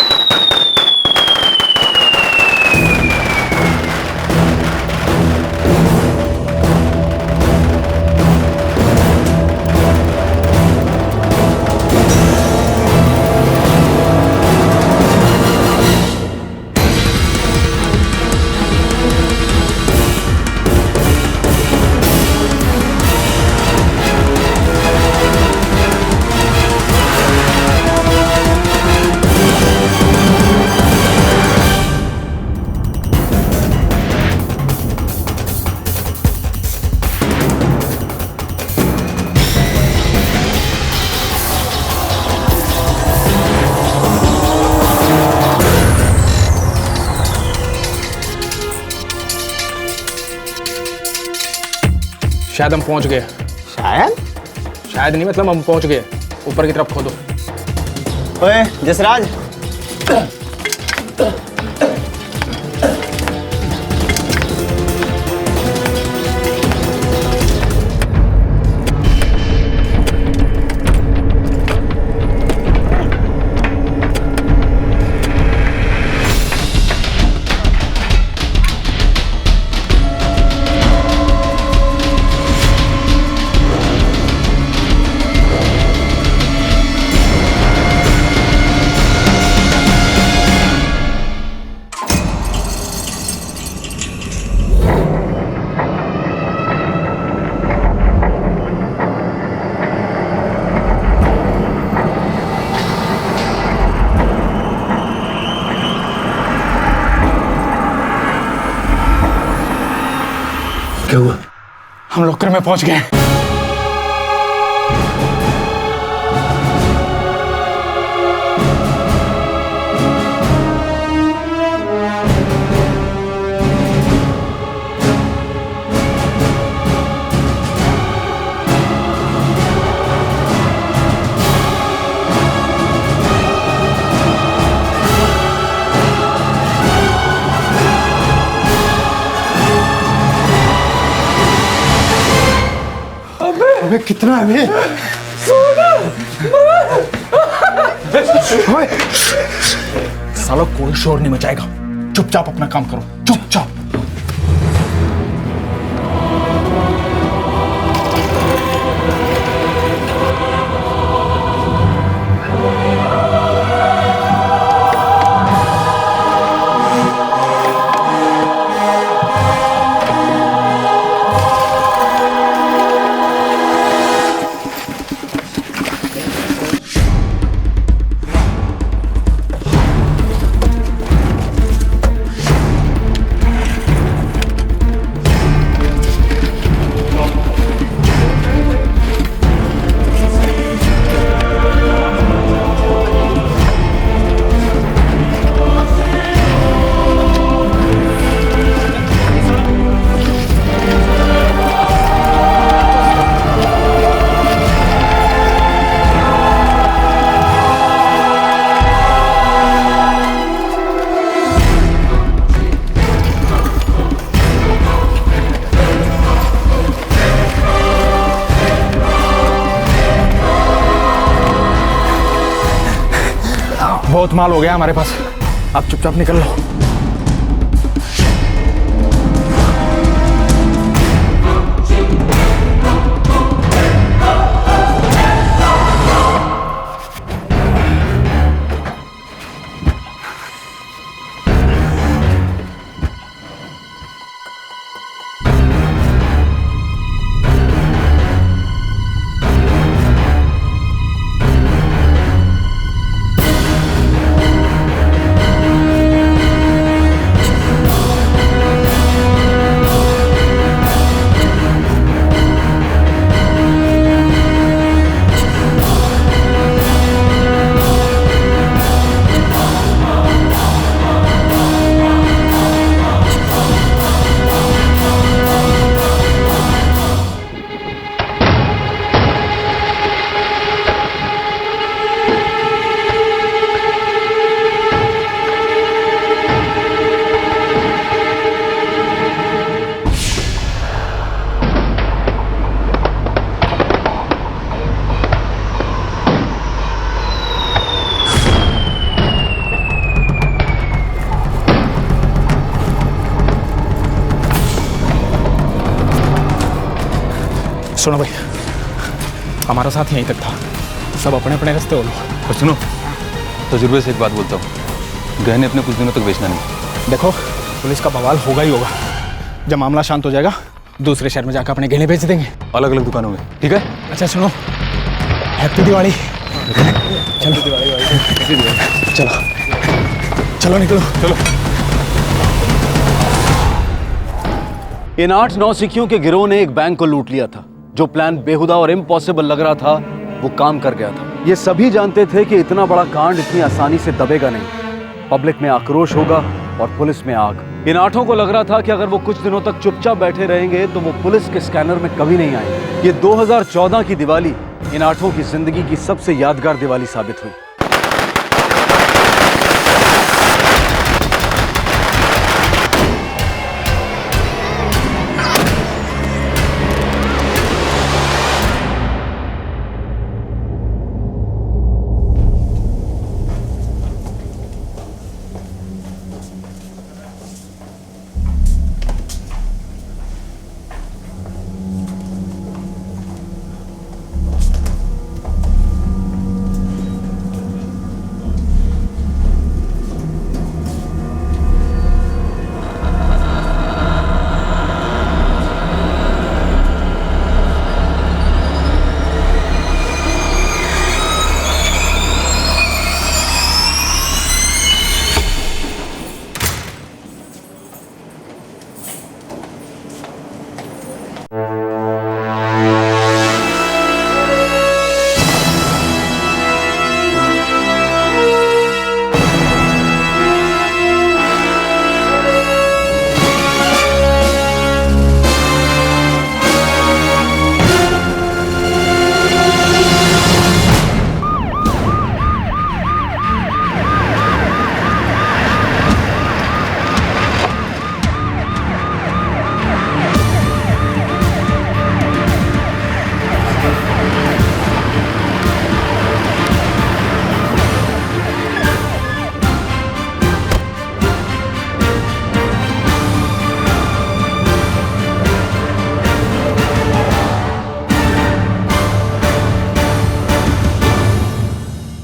शायद हम पहुंच गए। शायद नहीं, मतलब हम पहुंच गए। ऊपर की तरफ खोदो। ओए जसराज, क्या हुआ? हम लॉकर में पहुंच गए। अबे कितना है बे? सालों कोई शोर नहीं मचाएगा, चुपचाप अपना काम करो, चुपचाप। बहुत माल हो गया हमारे पास, आप चुपचाप निकल लो। सुनो भाई, हमारा साथ यहीं तक था, सब अपने अपने रास्ते हो लो। और सुनो, तजुर्बे से एक बात बोलता हूँ, गहने अपने कुछ दिनों तक बेचना नहीं। देखो, पुलिस का बवाल होगा ही होगा। जब मामला शांत हो जाएगा, दूसरे शहर में जाकर अपने गहने बेच देंगे, अलग अलग दुकानों में, ठीक है? अच्छा सुनो, हैप्पी दिवाली। चलो चलो चलो निकलो, चलो। इन 8-9 सिक्कियों के गिरोह ने एक बैंक को लूट लिया था। जो प्लान बेहुदा और इम्पॉसिबल लग रहा था, वो काम कर गया था। ये सभी जानते थे कि इतना बड़ा कांड इतनी आसानी से दबेगा नहीं। पब्लिक में आक्रोश होगा, और पुलिस में आग। इन आठों को लग रहा था कि अगर वो कुछ दिनों तक चुपचाप बैठे रहेंगे तो वो पुलिस के स्कैनर में कभी नहीं आएंगे। ये 2014 की दिवाली इन आठों की जिंदगी की सबसे यादगार दिवाली साबित हुई।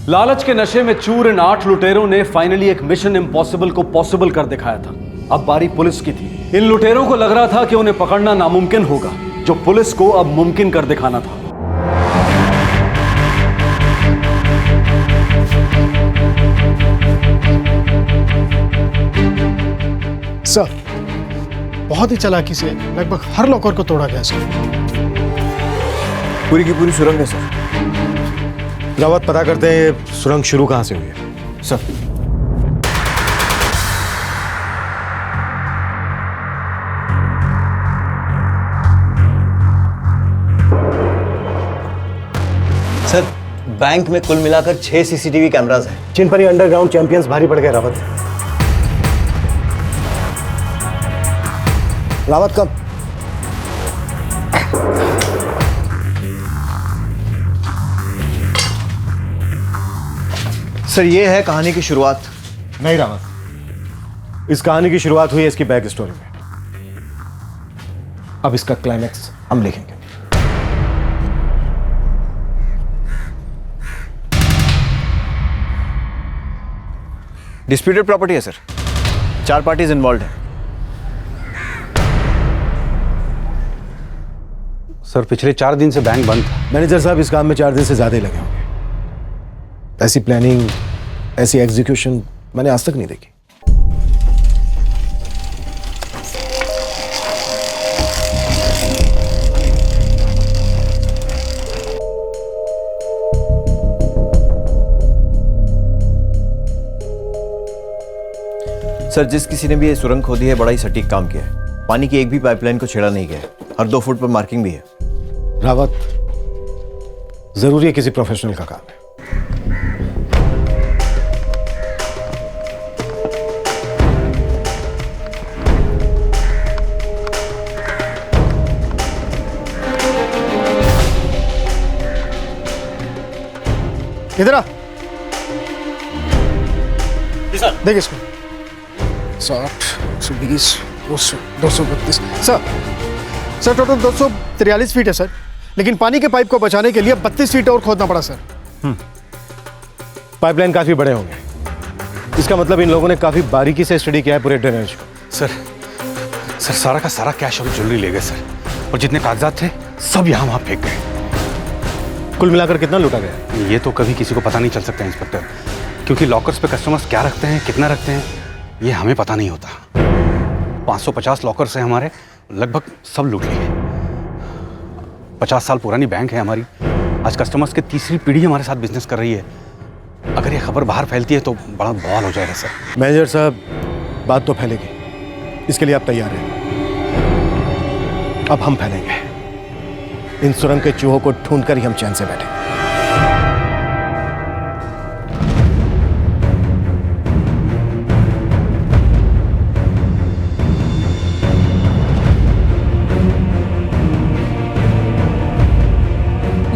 लालच के नशे में चूर इन 8 लुटेरों ने फाइनली एक मिशन इम्पॉसिबल को पॉसिबल कर दिखाया था। अब बारी पुलिस की थी। इन लुटेरों को लग रहा था कि उन्हें पकड़ना नामुमकिन होगा, जो पुलिस को अब मुमकिन कर दिखाना था। सर, बहुत ही चालाकी से लगभग हर लॉकर को तोड़ा गया सर। पूरी की पूरी सुरंग है सर। रावत, पता करते हैं ये सुरंग शुरू कहां से हुई है। सर, सर, बैंक में कुल मिलाकर 6 सीसीटीवी कैमरास हैं, जिन पर ये अंडरग्राउंड चैंपियंस भारी पड़ गए। रावत कब? सर, ये है कहानी की शुरुआत। नहीं रावत, इस कहानी की शुरुआत हुई है इसकी बैक स्टोरी में। अब इसका क्लाइमैक्स हम लिखेंगे। डिस्प्यूटेड प्रॉपर्टी है सर, 4 पार्टीज इन्वॉल्व हैं। सर, पिछले 4 दिन से बैंक बंद था। मैनेजर साहब, इस काम में 4 दिन से ज्यादा ही लगे होंगे। ऐसी प्लानिंग, ऐसी एग्जीक्यूशन मैंने आज तक नहीं देखी। सर, जिस किसी ने भी ये सुरंग खोदी है, बड़ा ही सटीक काम किया है। पानी की एक भी पाइपलाइन को छेड़ा नहीं गया है। हर 2 फुट पर मार्किंग भी है। रावत, जरूरी है किसी प्रोफेशनल का काम है। इधर आ। देख इसको। 60, 120, 200, 232। सर टोटल 243 फीट है सर, लेकिन पानी के पाइप को बचाने के लिए 32 फीट और खोदना पड़ा सर। पाइपलाइन काफी बड़े होंगे। इसका मतलब इन लोगों ने काफी बारीकी से स्टडी किया है पूरे ड्रेनेज को। सर, सारा का सारा कैश और ज्वेलरी ले गए सर, और जितने कागजात थे सब यहाँ वहाँ फेंक गए। कुल मिलाकर कितना लूटा गया? ये तो कभी किसी को पता नहीं चल सकता इंस्पेक्टर, क्योंकि लॉकर्स पे कस्टमर्स क्या रखते हैं, कितना रखते हैं, ये हमें पता नहीं होता। 550 लॉकर्स हैं हमारे, लगभग सब लूट लिए। 50 साल पुरानी बैंक है हमारी। आज कस्टमर्स की तीसरी पीढ़ी हमारे साथ बिजनेस कर रही है। अगर ये खबर बाहर फैलती है तो बड़ा बवाल हो जाएगा सर। मैनेजर साहब, बात तो फैलेगी, इसके लिए आप तैयार हैं। अब हम फैलेंगे। इन सुरंग के चूहों को ढूंढकर ही हम चैन से बैठेंगे।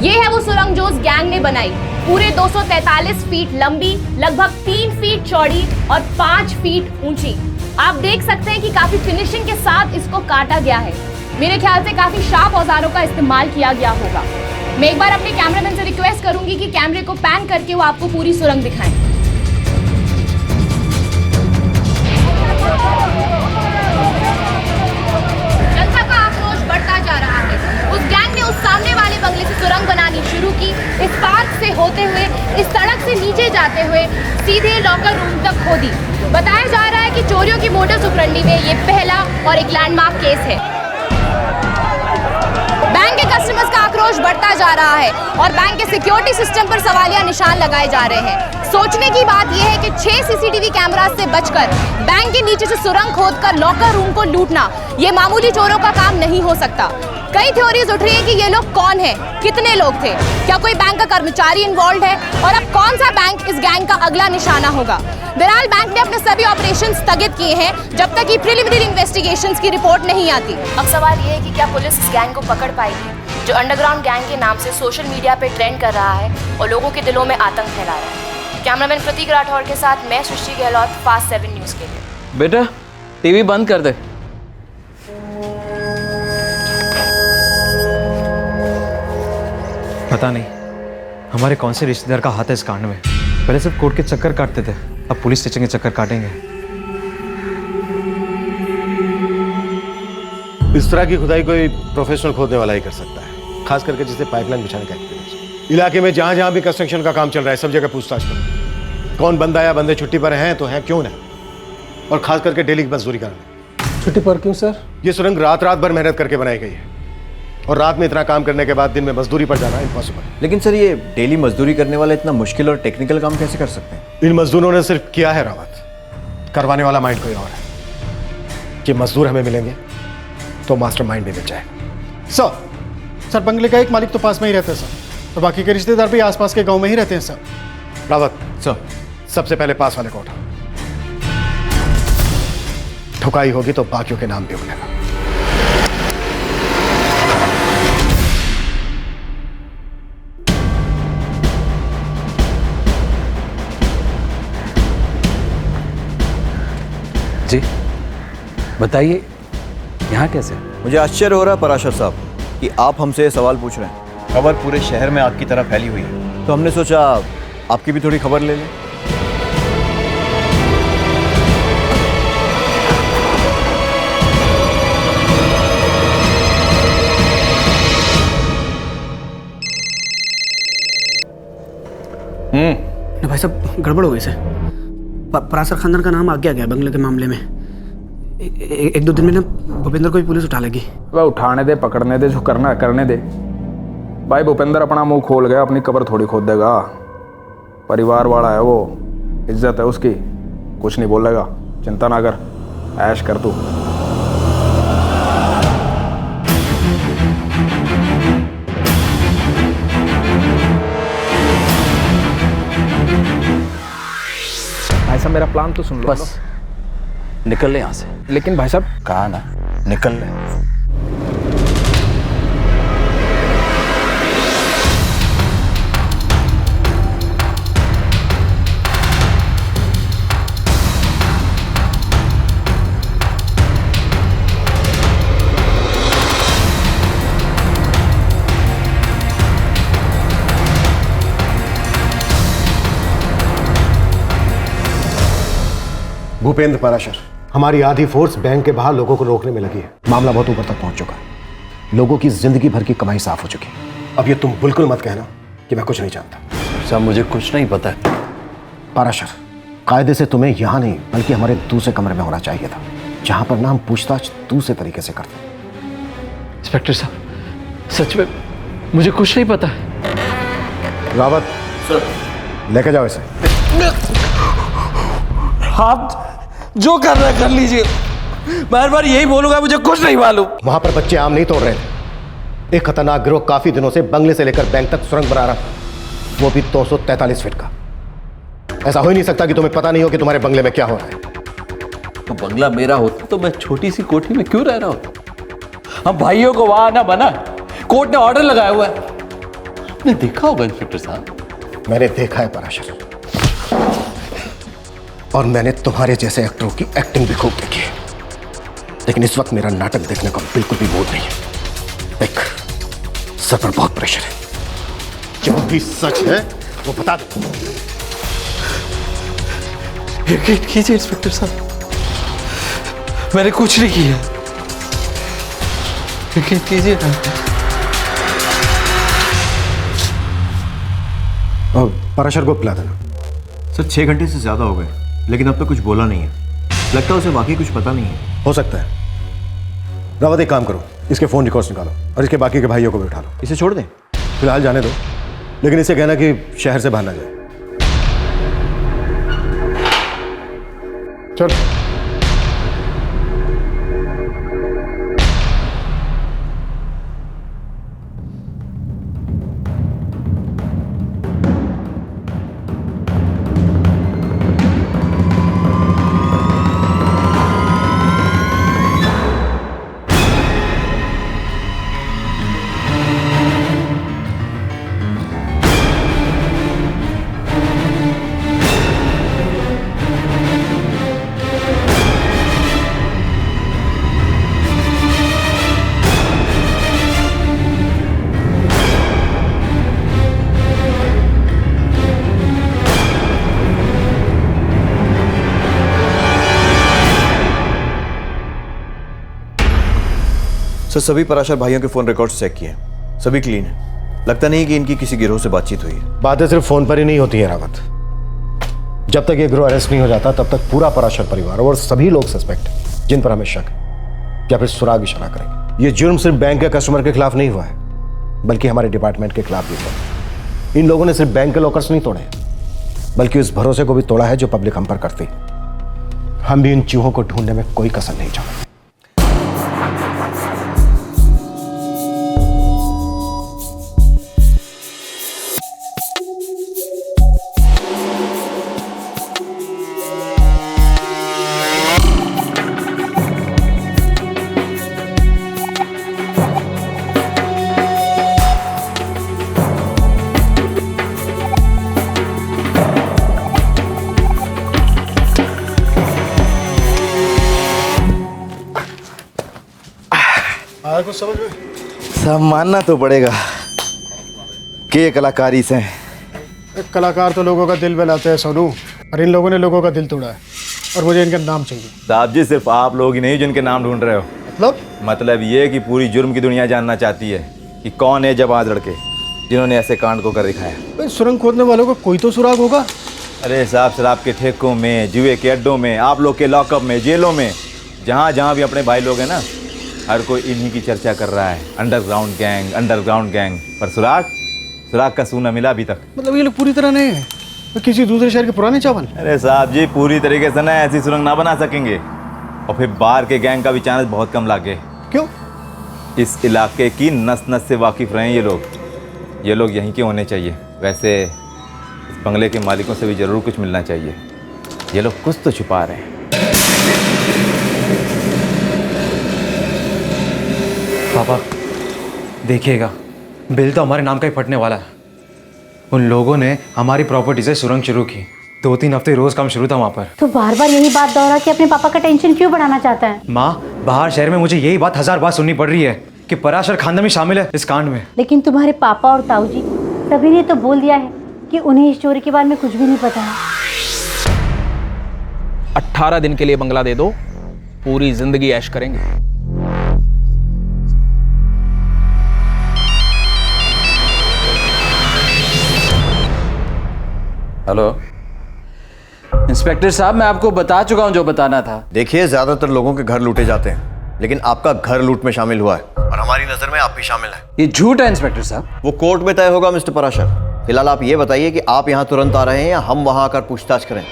ये है वो सुरंग जो उस गैंग ने बनाई। पूरे 243 फीट लंबी, लगभग 3 फीट चौड़ी और 5 फीट ऊंची। आप देख सकते हैं कि काफी फिनिशिंग के साथ इसको काटा गया है। मेरे ख्याल से काफी शार्प औजारों का इस्तेमाल किया गया होगा। मैं एक बार अपने कैमरामैन से रिक्वेस्ट करूंगी कि कैमरे को पैन करके वो आपको पूरी सुरंग दिखाएं। जनता का आक्रोश बढ़ता जा रहा है। उस गैंग ने उस सामने वाले बंगले से सुरंग बनानी शुरू की, इस पार्क से होते हुए, इस सड़क से नीचे जाते हुए सीधे लॉकर रूम तक खोदी। बताया जा रहा है कि चोरियों की मोडस ऑपरेंडी में ये पहला और एक लैंडमार्क केस है। बैंक के कस्टमर्स का आक्रोश बढ़ता जा रहा है और बैंक के सिक्योरिटी सिस्टम पर सवालिया निशान लगाए जा रहे हैं। सोचने की बात यह है कि 6 सीसीटीवी कैमरा से बचकर बैंक के नीचे से सुरंग खोदकर लॉकर रूम को लूटना ये मामूली चोरों का काम नहीं हो सकता। कई थ्योरीज उठ रही है कि ये लोग कौन हैं, कितने लोग थे, क्या कोई बैंक का कर्मचारी इन्वॉल्व है और अब कौन सा बैंक इस गैंग का अगला निशाना होगा। बहरहाल बैंक ने अपने सभी ऑपरेशन स्थगित किए हैं जब तक कि प्रिलिमिनरी इन्वेस्टिगेशंस की रिपोर्ट नहीं आती। अब सवाल ये है कि क्या पुलिस इस गैंग को पकड़ पाएगी जो अंडरग्राउंड गैंग के नाम से सोशल मीडिया पे ट्रेंड कर रहा है और लोगों के दिलों में आतंक फैला रहा है। कैमरामैन प्रतीक राठौर के साथ मैं सृष्टि गहलोत, फास्ट 7 न्यूज़ के लिए। बेटा टीवी बंद कर दे। पता नहीं हमारे कौन से रिश्तेदार का हाथ है इस कांड में। पहले सिर्फ कोर्ट के चक्कर काटते थे, अब पुलिस स्टेशन के चक्कर काटेंगे। इस तरह की खुदाई कोई प्रोफेशनल खोदने वाला ही कर सकता है, खास करके जिसे पाइपलाइन बिछाने का एक्सपीरियंस। इलाके में जहां जहां भी कंस्ट्रक्शन का काम चल रहा है सब जगह पूछताछ करो। कौन बंदा या बंदे छुट्टी पर हैं तो हैं, क्यों नहीं, और खास करके डेली की मजदूरी करना। छुट्टी पर क्यों सर? ये सुरंग रात रात भर मेहनत करके बनाई गई है और रात में इतना काम करने के बाद दिन में मजदूरी पर जाना इम्पॉसिबल। लेकिन सर ये डेली मजदूरी करने वाला इतना मुश्किल और टेक्निकल काम कैसे कर सकते हैं? इन मजदूरों ने सिर्फ किया है रावत, करवाने वाला माइंड कोई और है। कि मजदूर हमें मिलेंगे तो मास्टरमाइंड भी मिल जाएगा। सर बंगले का एक मालिक तो पास में ही रहता है सर, तो बाकी के रिश्तेदार भी आसपास के गांव में ही रहते हैं सर। रावत सर, सबसे पहले पास वाले को उठाओ। ठुकाई होगी तो बाकियों के नाम भी उठेगा। जी बताइए, यहाँ कैसे? मुझे आश्चर्य हो रहा है पराशर साहब कि आप हमसे सवाल पूछ रहे हैं। खबर पूरे शहर में आपकी तरह फैली हुई है, तो हमने सोचा आपकी भी थोड़ी खबर ले लें। ना भाई साहब गड़बड़ हो गई सर। पराशर खानदान का नाम आगे आ गया बंगले के मामले में। एक दो दिन में ना भूपेंद्र को भी पुलिस उठा लेगी। वह उठाने दे, पकड़ने दे, जो करना है करने दे। भाई भूपेंद्र अपना मुंह खोल गया, अपनी कब्र थोड़ी खोद देगा। परिवार वाला है वो, इज्जत है उसकी, कुछ नहीं बोलेगा। चिंता ना कर, ऐश कर तू। भाई साहब मेरा प्लान तो सुन लो। बस निकल ले यहाँ से। लेकिन भाई साहब कहा ना निकल ले। भूपेंद्र पराशर, हमारी आधी फोर्स बैंक के बाहर लोगों को रोकने में लगी है। मामला बहुत ऊपर तक पहुंच चुका है। लोगों की जिंदगी भर की कमाई साफ हो चुकी है। अब ये तुम बिल्कुल मत कहना कि मैं कुछ नहीं जानता। साहब मुझे कुछ नहीं पता है। पराशर, कायदे से तुम्हें यहाँ नहीं बल्कि हमारे दूसरे कमरे में होना चाहिए था, जहां पर ना हम पूछताछ दूसरे तरीके से करते। इंस्पेक्टर साहब सच में मुझे कुछ नहीं पता है। रावत सर, लेके जाओ इसे। जो करना है कर लीजिए, बार बार यही बोलूंगा, मुझे कुछ नहीं मालूम। वहां पर बच्चे आम नहीं तोड़ रहे थे। एक खतरनाक गिरोह काफी दिनों से बंगले से लेकर बैंक तक सुरंग बना रहा, वो भी 243 फीट का। ऐसा हो ही नहीं सकता कि तुम्हें पता नहीं हो कि तुम्हारे बंगले में क्या हो रहा है। तो बंगला मेरा होता तो मैं छोटी सी कोठी में क्यों रह रहा होता? हम भाइयों को वहां आना बना, कोर्ट ने ऑर्डर लगाया हुआ है। आपने देखा होगा इंस्पेक्टर साहब। मैंने देखा है पराशर, और मैंने तुम्हारे जैसे एक्टरों की एक्टिंग भी खूब देखी है, लेकिन इस वक्त मेरा नाटक देखने का बिल्कुल भी मूड नहीं है। देख, सर पर बहुत प्रेशर है, जो भी सच है वो बता दो। यकीन कीजिए इंस्पेक्टर साहब, मैंने कुछ नहीं किया, यकीन कीजिए ना। पराशर को पिला देना। सर 6 घंटे से ज़्यादा हो गए, लेकिन अब तक कुछ बोला नहीं है। लगता है उसे वाकई कुछ पता नहीं है। हो सकता है। रावत, एक काम करो, इसके फ़ोन रिकॉर्ड्स निकालो और इसके बाकी के भाइयों को भी उठा लो। इसे छोड़ दें? फिलहाल जाने दो, लेकिन इसे कहना कि शहर से बाहर ना जाए। चल। सर सभी पराशर भाइयों के फोन रिकॉर्ड्स चेक किए, सभी क्लीन है। लगता नहीं कि इनकी किसी गिरोह से बातचीत हुई है। बातें सिर्फ फोन पर ही नहीं होती है रावत। जब तक ये गिरोह अरेस्ट नहीं हो जाता तब तक पूरा पराशर परिवार और सभी लोग सस्पेक्ट जिन पर हमें शक है या फिर सुराग इशारा करेंगे। ये जुर्म सिर्फ बैंक के कस्टमर के खिलाफ नहीं हुआ है, बल्कि हमारे डिपार्टमेंट के खिलाफ भी हुआ। इन लोगों ने सिर्फ बैंक के लॉकर्स नहीं तोड़े, बल्कि उस भरोसे को भी तोड़ा है जो पब्लिक हम पर करती। हम भी इन चूहों को ढूंढने में कोई कसर नहीं छोड़ा। कुछ समझ में? सब मानना तो पड़ेगा कि ये कलाकारी से एक कलाकार तो लोगों का दिल बहलाते हैं सोनू, और इन लोगों ने लोगों का दिल तोड़ा है, और मुझे इनका नाम चाहिए। साहब जी, सिर्फ आप लोग ही नहीं जिनके नाम ढूंढ रहे हो। मतलब ये कि पूरी जुर्म की दुनिया जानना चाहती है कि कौन है जवान लड़के जिन्होंने ऐसे कांड को कर दिखाया। सुरंग खोदने वालों का कोई तो सुराग होगा। अरे साहब, शराब के ठेकों में, जुए के अड्डों में, आप लोग के लॉकअप में, जेलों में, जहाँ जहाँ भी अपने भाई लोग हैं ना, हर कोई इन्हीं की चर्चा कर रहा है। Underground gang. पर सुराग का सूना मिला अभी तक। मतलब ये लोग पूरी तरह नहीं है, तो किसी दूसरे शहर के पुराने चावल। अरे साहब जी, पूरी तरीके से ना ऐसी सुरंग ना बना सकेंगे, और फिर बाहर के गैंग का भी चांस बहुत कम लागे। क्यों? इस इलाके की नस नस से वाकिफ रहे हैं ये लोग यहीं के होने चाहिए। वैसे इस बंगले के मालिकों से भी ज़रूर कुछ मिलना चाहिए। ये लोग कुछ तो छुपा रहे हैं। पापा देखिएगा, बिल तो हमारे नाम का ही फटने वाला है। उन लोगों ने हमारी प्रॉपर्टी से सुरंग शुरू की। 2-3 हफ्ते रोज काम शुरू था वहाँ पर। तो बार बार यही बात दोहरा के अपने पापा का टेंशन क्यों बढ़ाना चाहता है? माँ, बाहर शहर में मुझे यही बात 1000 बार सुननी पड़ रही है कि पराशर खानदान भी शामिल है इस कांड में। लेकिन तुम्हारे पापा और ताऊ जी सभी ने तो बोल दिया है कि उन्हें इस चोरी के बारे में कुछ भी नहीं पता है। 18 दिन के लिए बंगला दे दो, पूरी जिंदगी ऐश करेंगे। हेलो इंस्पेक्टर साहब, मैं आपको बता चुका हूं जो बताना था। देखिए, ज्यादातर लोगों के घर लूटे जाते हैं, लेकिन आपका घर लूट में शामिल हुआ है, और हमारी नजर में आप भी शामिल हैं। ये झूठ है इंस्पेक्टर साहब। वो कोर्ट में तय होगा मिस्टर पराशर। फिलहाल आप ये बताइए कि आप यहाँ तुरंत आ रहे हैं या हम वहां आकर पूछताछ करें?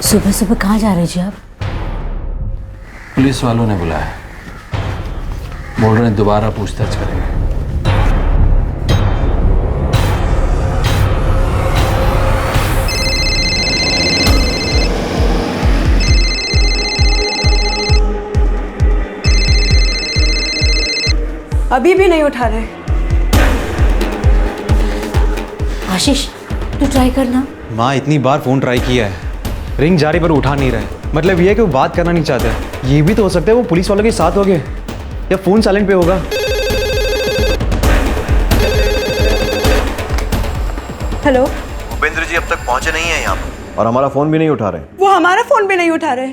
सुबह सुबह कहाँ जा रहे जी आप? पुलिस वालों ने बुलाया, बोल रहे हैं दोबारा पूछताछ करेंगे। अभी भी नहीं उठा रहे। आशीष तू ट्राई करना। माँ इतनी बार फ़ोन ट्राई किया है, रिंग जा रही पर उठा नहीं रहे। मतलब ये है कि वो बात करना नहीं चाहते। ये भी तो हो सकता है वो पुलिस वालों के साथ हो गए या फ़ोन साइलेंट पे होगा। हेलो, भूपेंद्र जी अब तक पहुंचे नहीं है यहाँ पर और हमारा फोन भी नहीं उठा रहे। वो हमारा फोन भी नहीं उठा रहे।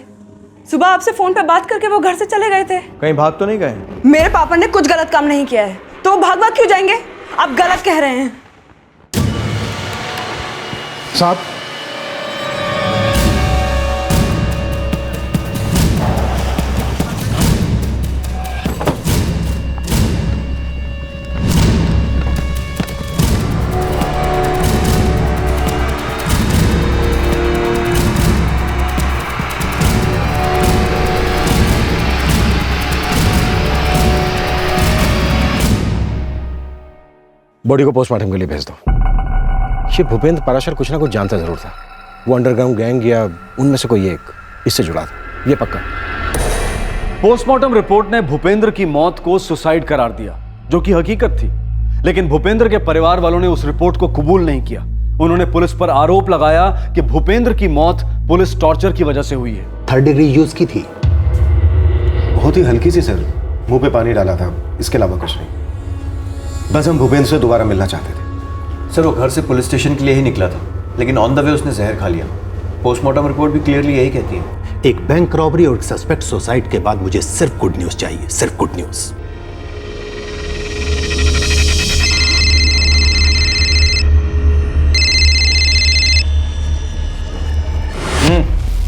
सुबह आपसे फोन पे बात करके वो घर से चले गए थे। कहीं भाग तो नहीं गए? मेरे पापा ने कुछ गलत काम नहीं किया है तो वो भाग क्यों जाएंगे? आप गलत कह रहे हैं। साहब, बॉडी को पोस्टमार्टम के लिए भेज दो। ये भूपेंद्र पाराशर कुछ ना कुछ जानता जरूर था। वो अंडरग्राउंड गैंग या उनमें से कोई एक इससे जुड़ा था, ये पक्का। पोस्टमार्टम रिपोर्ट ने भूपेंद्र की मौत को सुसाइड करार दिया, जो कि हकीकत थी। लेकिन भूपेंद्र के परिवार वालों ने उस रिपोर्ट को कबूल नहीं किया। उन्होंने पुलिस पर आरोप लगाया कि भूपेंद्र की मौत पुलिस टॉर्चर की वजह से हुई है। 3rd डिग्री यूज की थी, बहुत ही हल्की सी सर, मुंह पे पानी डाला था, इसके अलावा कुछ नहीं। बस हम भूपेंद्र से दोबारा मिलना चाहते थे। सर वो घर से पुलिस स्टेशन के लिए ही निकला था, लेकिन ऑन द वे उसने जहर खा लिया। पोस्टमार्टम रिपोर्ट भी क्लियरली यही कहती है। एक बैंक रॉबरी और सस्पेक्ट सुसाइड के बाद मुझे सिर्फ गुड न्यूज चाहिए, सिर्फ गुड न्यूज।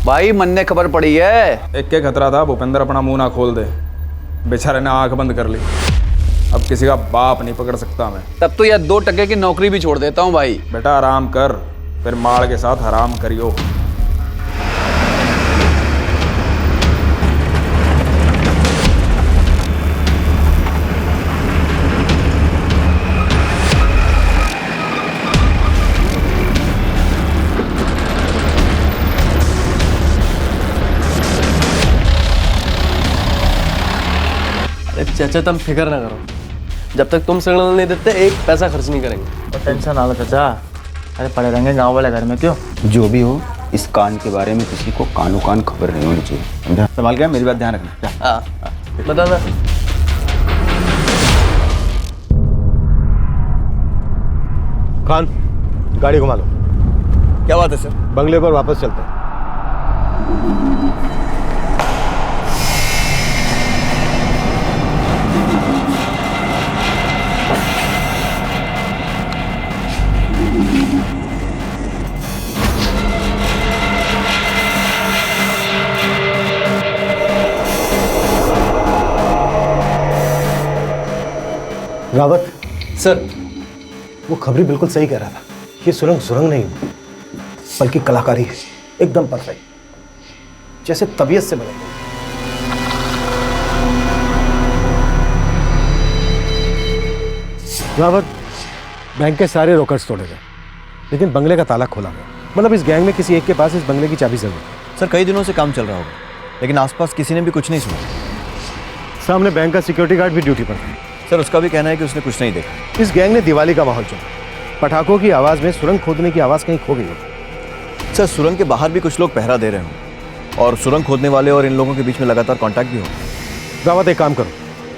भाई मन ने खबर पड़ी है। एक के खतरा था भूपेंद्र अपना मुंह ना खोल दे, बेचारे ने आंख बंद कर ली। अब किसी का बाप नहीं पकड़ सकता मैं। तब तो यह 2 टके की नौकरी भी छोड़ देता हूँ भाई। बेटा आराम कर, फिर माल के साथ हराम करियो। अरे चाचा तुम फिक्र ना करो, जब तक तुम सिग्नल नहीं देते एक पैसा खर्च नहीं करेंगे। और टेंशन ना लो चाचा, अरे पड़े रहेंगे गांव वाले घर में क्यों। जो भी हो, इस कांड के बारे में किसी को कानो कान खबर नहीं होनी चाहिए, समझा? संभाल के मेरी बात ध्यान रखना। हाँ बता दा। खान, गाड़ी घुमा लो। क्या बात है सर? बंगले पर वापस चलते हैं। रावत सर, वो खबरी बिल्कुल सही कह रहा था। ये सुरंग नहीं बल्कि कलाकारी है, एकदम परफेक्ट, जैसे तबीयत से बने। रावत, बैंक के सारे रॉकर्स तोड़े गए, लेकिन बंगले का ताला खोला गया। मतलब इस गैंग में किसी एक के पास इस बंगले की चाबी जरूर है। सर कई दिनों से काम चल रहा होगा, लेकिन आसपास किसी ने भी कुछ नहीं सुना। सामने बैंक का सिक्योरिटी गार्ड भी ड्यूटी पर था। सर उसका भी कहना है कि उसने कुछ नहीं देखा। इस गैंग ने दिवाली का माहौल चुना। पटाखों की आवाज में सुरंग खोदने की आवाज कहीं खो गई हो। सर सुरंग के बाहर भी कुछ लोग पहरा दे रहे हों और सुरंग खोदने वाले और इन लोगों के बीच में लगातार कांटेक्ट भी हो। रावत एक काम करो,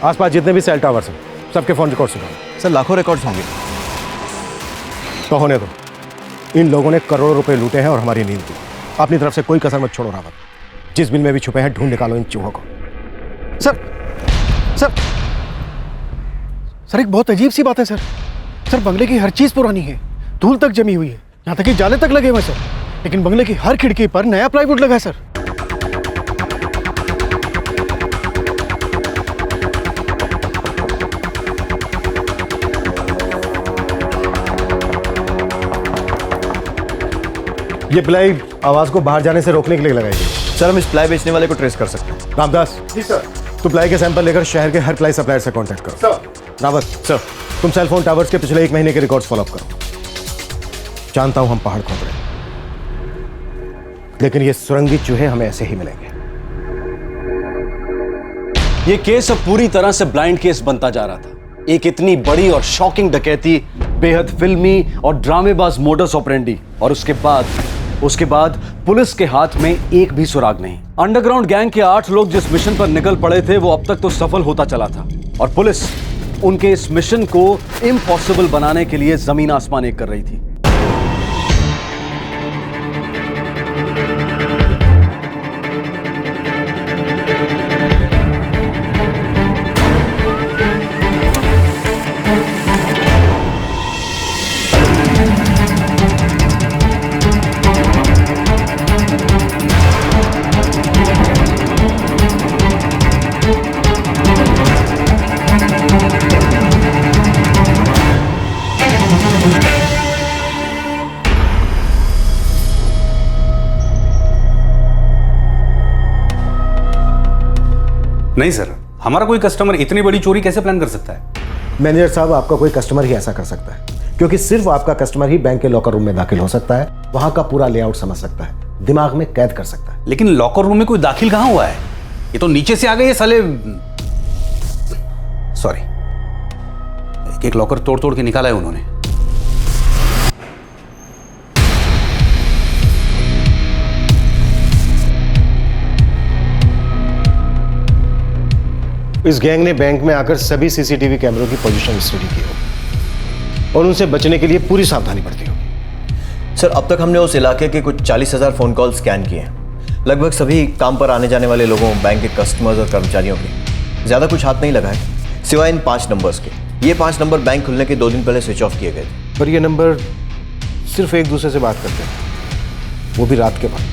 आसपास जितने भी सेल टावर्स हैं सबके फोन रिकॉर्ड्स निकालो। सर लाखों रिकॉर्ड्स होंगे। तो होने दो, इन लोगों ने करोड़ों रुपए लूटे हैं और हमारी नींद की। अपनी तरफ से कोई कसर मत छोड़ो रावत, जिस बिल में भी छुपे हैं ढूंढ निकालो इन चूहों को। सर एक बहुत अजीब सी बात है सर, बंगले की हर चीज पुरानी है, धूल तक जमी हुई है, यहाँ तक कि जाले तक लगे हुए सर, लेकिन बंगले की हर खिड़की पर नया प्लाईवुड लगा है सर। ये प्लाई आवाज को बाहर जाने से रोकने के लिए लगाई गई। सर हम इस प्लाई बेचने वाले को ट्रेस कर सकते हैं। रामदास जी सर। तू प्लाई के सैंपल लेकर शहर के हर प्लाई सप्लायर से कांटेक्ट करो। सर। रावत सर, तुम सेलफोन टावर्स के पिछले 1 महीने के रिकॉर्ड्स फॉलो अप करो। जानता हूं हम पहाड़ खोद रहे हैं, लेकिन ये सुरंगी चूहे हमें ऐसे ही मिलेंगे। ये केस अब पूरी तरह से ब्लाइंड केस बनता जा रहा था। एक इतनी बड़ी और शॉकिंग डकैती, बेहद फिल्मी और ड्रामेबाज मोडस ऑपरेंडी, और उसके बाद पुलिस के हाथ में एक भी सुराग नहीं। अंडरग्राउंड गैंग के 8 लोग जिस मिशन पर निकल पड़े थे वो अब तक तो सफल होता चला था, और पुलिस उनके इस मिशन को इम्पॉसिबल बनाने के लिए जमीन आसमान एक कर रही थी। नहीं सर, हमारा कोई कस्टमर इतनी बड़ी चोरी कैसे प्लान कर सकता है? मैनेजर साहब, आपका कोई कस्टमर ही ऐसा कर सकता है, क्योंकि सिर्फ आपका कस्टमर ही बैंक के लॉकर रूम में दाखिल हो सकता है, वहां का पूरा लेआउट समझ सकता है, दिमाग में कैद कर सकता है। लेकिन लॉकर रूम में कोई दाखिल कहां हुआ है? ये तो नीचे से आ गए ये साले। सॉरी, एक लॉकर तोड़ तोड़ के निकाला है उन्होंने। इस गैंग ने बैंक में आकर सभी सीसीटीवी कैमरों की पोजीशन स्टडी की होगी और उनसे बचने के लिए पूरी सावधानी बरती होगी। सर अब तक हमने उस इलाके के कुछ 40,000 फोन कॉल स्कैन किए हैं। लगभग सभी काम पर आने जाने वाले लोगों, बैंक के कस्टमर्स और कर्मचारियों के। ज़्यादा कुछ हाथ नहीं लगा है सिवाय इन 5 नंबर्स के। ये 5 नंबर बैंक खुलने के 2 दिन पहले स्विच ऑफ किए गए थे। पर ये नंबर सिर्फ एक दूसरे से बात करते हैं, वो भी रात के वक्त।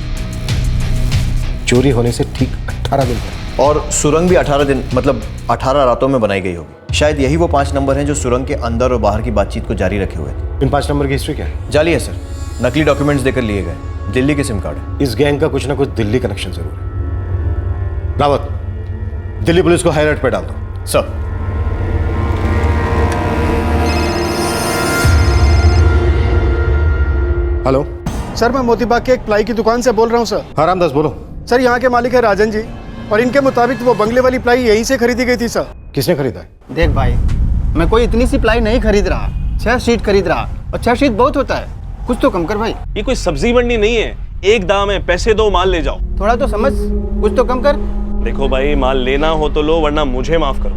चोरी होने से ठीक 18 दिन पहले। और सुरंग भी 18 दिन मतलब 18 रातों में बनाई गई होगी। शायद यही वो 5 नंबर हैं जो सुरंग के अंदर और बाहर की बातचीत को जारी रखे हुए थे। इन 5 नंबर की हिस्ट्री क्या है? जाली है सर, नकली डॉक्यूमेंट्स देकर लिए गए, दिल्ली के सिम कार्ड है। इस गैंग का कुछ ना कुछ दिल्ली कनेक्शन जरूर है। रावत, दिल्ली पुलिस को हाई अलर्ट पे डाल दो। सर। हेलो सर, मैं मोतीबाग के एक प्लाई की दुकान से बोल रहा हूँ सर। हाँ रामदास बोलो। सर, यहाँ के मालिक है राजन जी, और इनके मुताबिक वो बंगले वाली प्लाई यहीं से खरीदी गई थी सर। किसने खरीदा है? देख भाई, मैं कोई इतनी सी प्लाई नहीं खरीद रहा, 6 शीट खरीद रहा, और 6 शीट बहुत होता है, कुछ तो कम कर भाई। ये कोई सब्जी मंडी नहीं है, एक दाम है, पैसे दो माल ले जाओ। थोड़ा तो समझ, कुछ तो कम कर। देखो भाई, माल लेना हो तो लो, वरना मुझे माफ करो।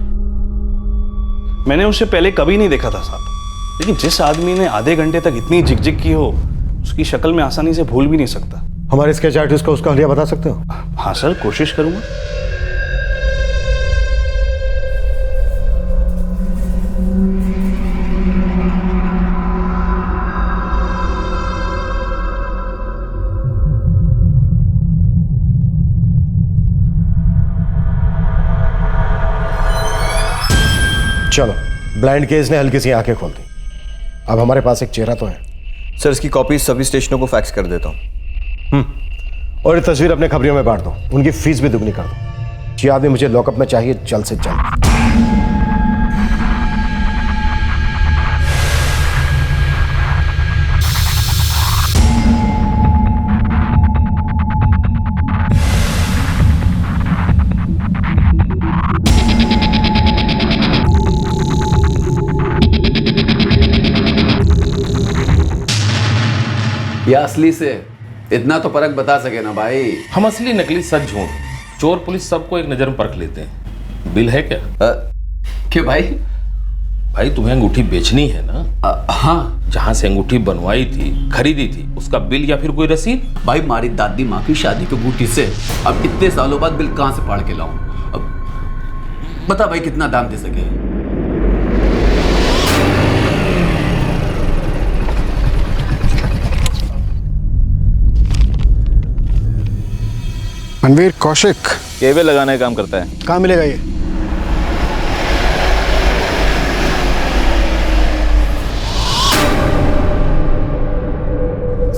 मैंने उसे पहले कभी नहीं देखा था साहब, लेकिन जिस आदमी ने आधे घंटे तक इतनी झिकझिक की हो, उसकी शक्ल में आसानी से भूल भी नहीं सकता। हमारे स्केच आर्टिस्ट को उसका हलिया बता सकते हो? हाँ सर, कोशिश करूंगा। चलो, ब्लाइंड केस ने हल्की सी आंखें खोल दी। अब हमारे पास एक चेहरा तो है। सर इसकी कॉपी सभी स्टेशनों को फैक्स कर देता हूँ। और ये तस्वीर अपने खबरियों में बांट दो, उनकी फीस भी दुगनी कर दो। ये आदमी मुझे लॉकअप में चाहिए जल्द से जल्द। या असली से इतना तो फर्क बता सके ना भाई। हम असली नकली सच झूठ, चोर पुलिस सबको एक नजर में परख लेते हैं। बिल है क्या? क्यों भाई? भाई तुम्हें अंगूठी बेचनी है ना? हाँ। जहाँ से अंगूठी बनवाई थी, खरीदी थी, उसका बिल या फिर कोई रसीद? भाई हमारी दादी माँ की शादी की अंगूठी से अब इतने सालों बाद बिल कहाँ से फाड़ के लाऊं? अब बता भाई कितना दाम दे सके? मनवीर कौशिक केबल लगाने का काम करता है। कहाँ मिलेगा ये?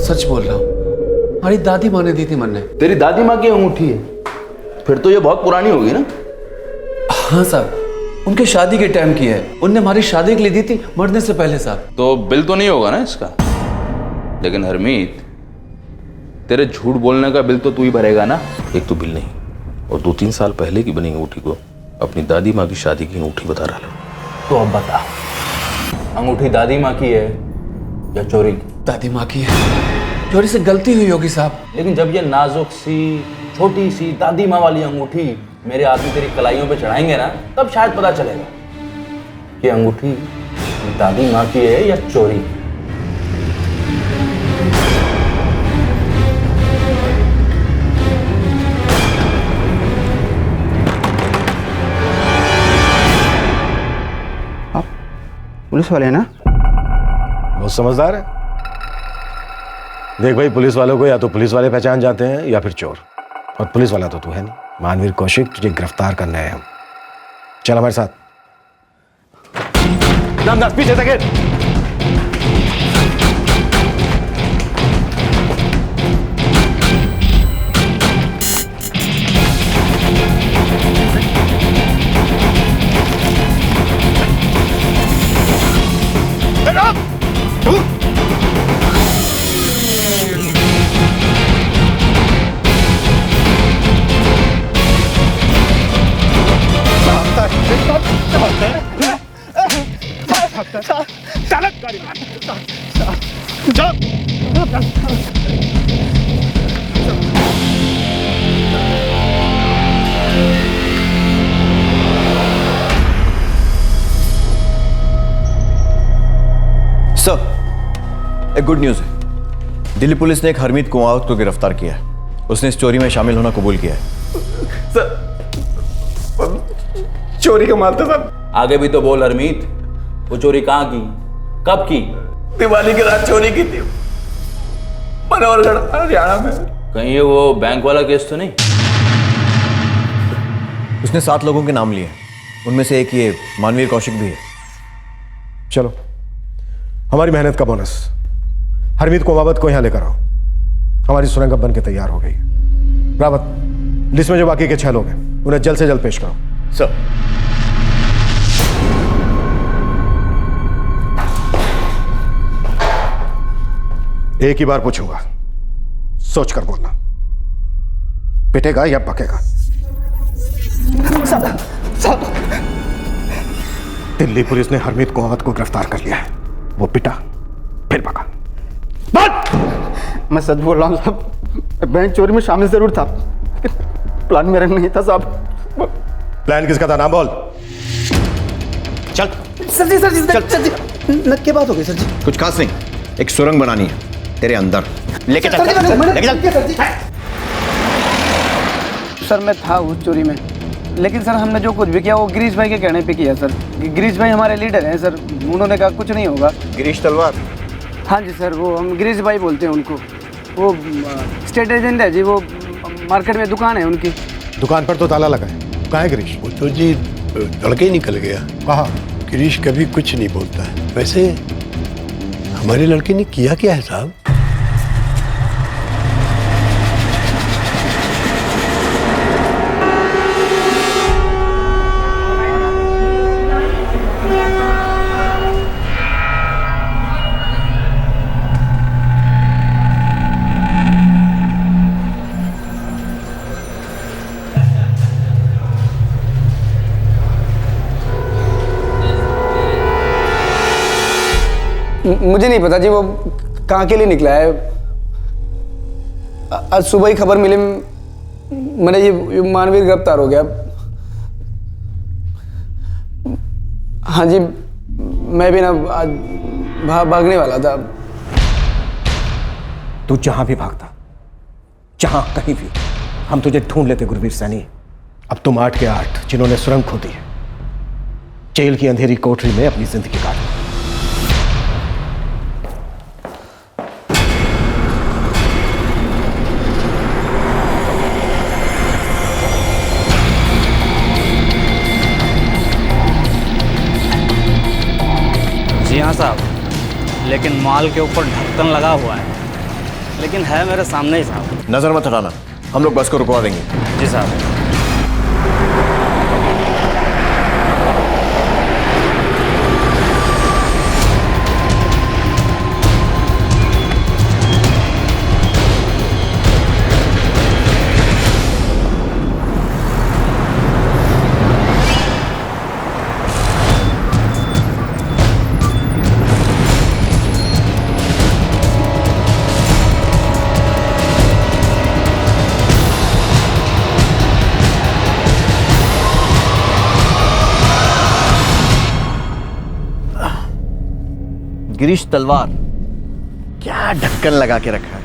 सच बोल रहा हूँ। हमारी दादी माँ ने दी थी मन्ने। तेरी दादी माँ की अंगूठी है? फिर तो ये बहुत पुरानी होगी ना? हाँ साहब, उनके शादी के टाइम की है। उनने हमारी शादी के लिए दी थी, मरने से पहले साहब। तो बिल तो नहीं होगा ना इसका? लेकिन हरमीत, तेरे झूठ बोलने का बिल तो तू ही भरेगा ना? एक तो बिल नहीं, और 2-3 साल पहले की बनी अंगूठी को अपनी दादी माँ की शादी की अंगूठी बता रहा है। तो अब बता, अंगूठी दादी माँ की है या चोरी की? दादी माँ की है। चोरी से गलती हुई होगी साहब। लेकिन जब ये नाजुक सी छोटी सी दादी माँ वाली अंगूठी मेरे आदमी तेरी कलाइयों पे चढ़ाएंगे ना, तब शायद पता चलेगा कि अंगूठी दादी माँ की है या चोरी की। पुलिस वाले हैं ना? बहुत समझदार है। देख भाई, पुलिस वालों को या तो पुलिस वाले पहचान जाते हैं या फिर चोर, और पुलिस वाला तो तू है नहीं। मानवीर कौशिक, तुझे गिरफ्तार करना है हम। चल हमारे साथ। रामदास पीछे तक। सर, एक गुड न्यूज़ है। दिल्ली पुलिस ने एक हरमीत कुमावत को गिरफ्तार किया है। उसने इस चोरी में शामिल होना कबूल किया है। सर, चोरी का माल था साहब। आगे भी तो बोल हरमीत, वो चोरी कहाँ की, कब की? दिवाली की रात चोरी की थी, मनोहरगढ़ हरियाणा में। कहीं ये वो बैंक वाला केस तो नहीं? उसने 7 लोगों के नाम लिए, उनमें से एक ये मानवीर कौशिक भी है। चलो, हमारी मेहनत का बोनस। हरमीत कुमावत को यहां लेकर आओ। हमारी सुरंग बन के तैयार हो गई। रावत, लिस्ट में जो बाकी के 6 लोग हैं उन्हें जल्द से जल्द पेश करो। सर। एक ही बार पूछूंगा, सोच कर बोलना। पिटेगा या पकेगा? दिल्ली पुलिस ने हरमीत कुमावत को गिरफ्तार कर लिया है। वो पिटा फिर पका। मैं सच बोल रहा हूँ साहब, बैंक चोरी में शामिल जरूर था, प्लान मेरा नहीं था साहब। प्लान किसका था? नाम बोल। चल। सर जी, सर जी, नक की बात हो गई सर जी। कुछ खास नहीं, एक सुरंग बनानी है तेरे अंदर। लेके चल, लेके चल। सर मैं था उस चोरी में, लेकिन सर हमने जो कुछ भी किया वो गिरीश भाई के कहने पे किया सर। गिरीश भाई हमारे लीडर हैं सर, उन्होंने कहा कुछ नहीं होगा। गिरीश तलवार? हाँ जी सर, वो हम गिरीश भाई बोलते हैं उनको। वो स्टेट एजेंट है जी, वो मार्केट में दुकान है उनकी। दुकान पर तो ताला लगा है। कहाँ है गिरीश? वो तो जी लड़के ही निकल गया। कहाँ? गिरीश कभी कुछ नहीं बोलता है। वैसे हमारे लड़के ने किया क्या है साहब? मुझे नहीं पता जी वो कहाँ के लिए निकला है। आज सुबह ही खबर मिली मैंने, ये मानवीर गिरफ्तार हो गया। हाँ जी, मैं भी ना आज भागने वाला था। तू जहां भी भागता, जहां कहीं भी, हम तुझे ढूंढ लेते गुरवीर सैनी। अब तुम 8 के 8 जिन्होंने सुरंग खोदी है, जेल की अंधेरी कोठरी में अपनी जिंदगी काटी। जी हाँ साहब, लेकिन माल के ऊपर ढक्कन लगा हुआ है। लेकिन है मेरे सामने ही साहब। नजर मत हटाना, हम लोग बस को रुकवा देंगे। जी साहब। गिरीश तलवार, क्या ढक्कन लगा के रखा है।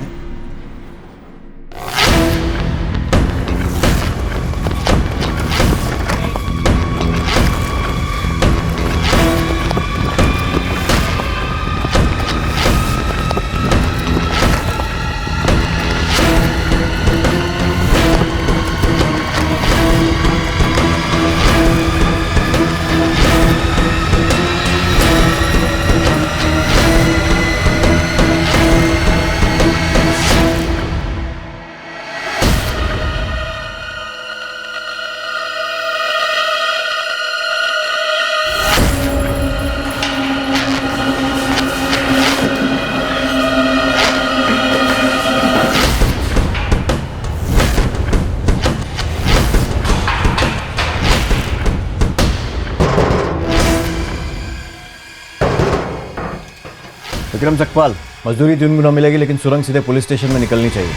विक्रम सकपाल, मजदूरी 3 गुना मिलेगी, लेकिन सुरंग सीधे पुलिस स्टेशन में निकलनी चाहिए।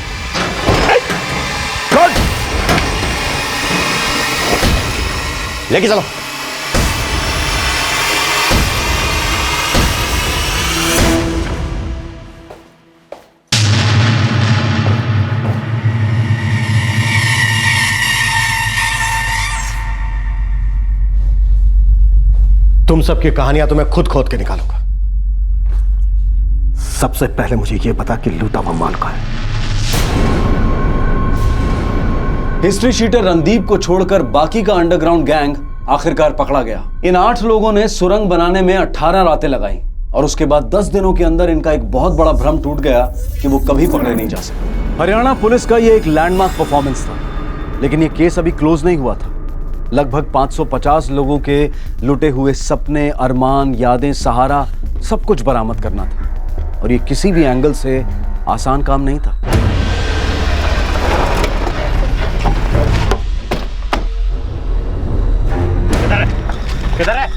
लेके चलो। तुम सबकी कहानियां तो मैं खुद खोद के निकालूंगा। सबसे पहले मुझे यह पता कि लूटा हुआ माल का है। हिस्ट्री शीटर रणदीप को छोड़कर बाकी का अंडरग्राउंड गैंग आखिरकार पकड़ा गया। इन 8 लोगों ने सुरंग बनाने में 18 रातें लगाई और उसके बाद 10 दिनों के अंदर इनका एक बहुत बड़ा भ्रम टूट गया कि वो कभी पकड़े नहीं जा सके। हरियाणा पुलिस का ये एक लैंडमार्क परफॉर्मेंस था, लेकिन ये केस अभी क्लोज नहीं हुआ था। लगभग 550 लोगों के लुटे हुए सपने, अरमान, यादें, सहारा सब कुछ बरामद करना था और ये किसी भी एंगल से आसान काम नहीं था। किधर है?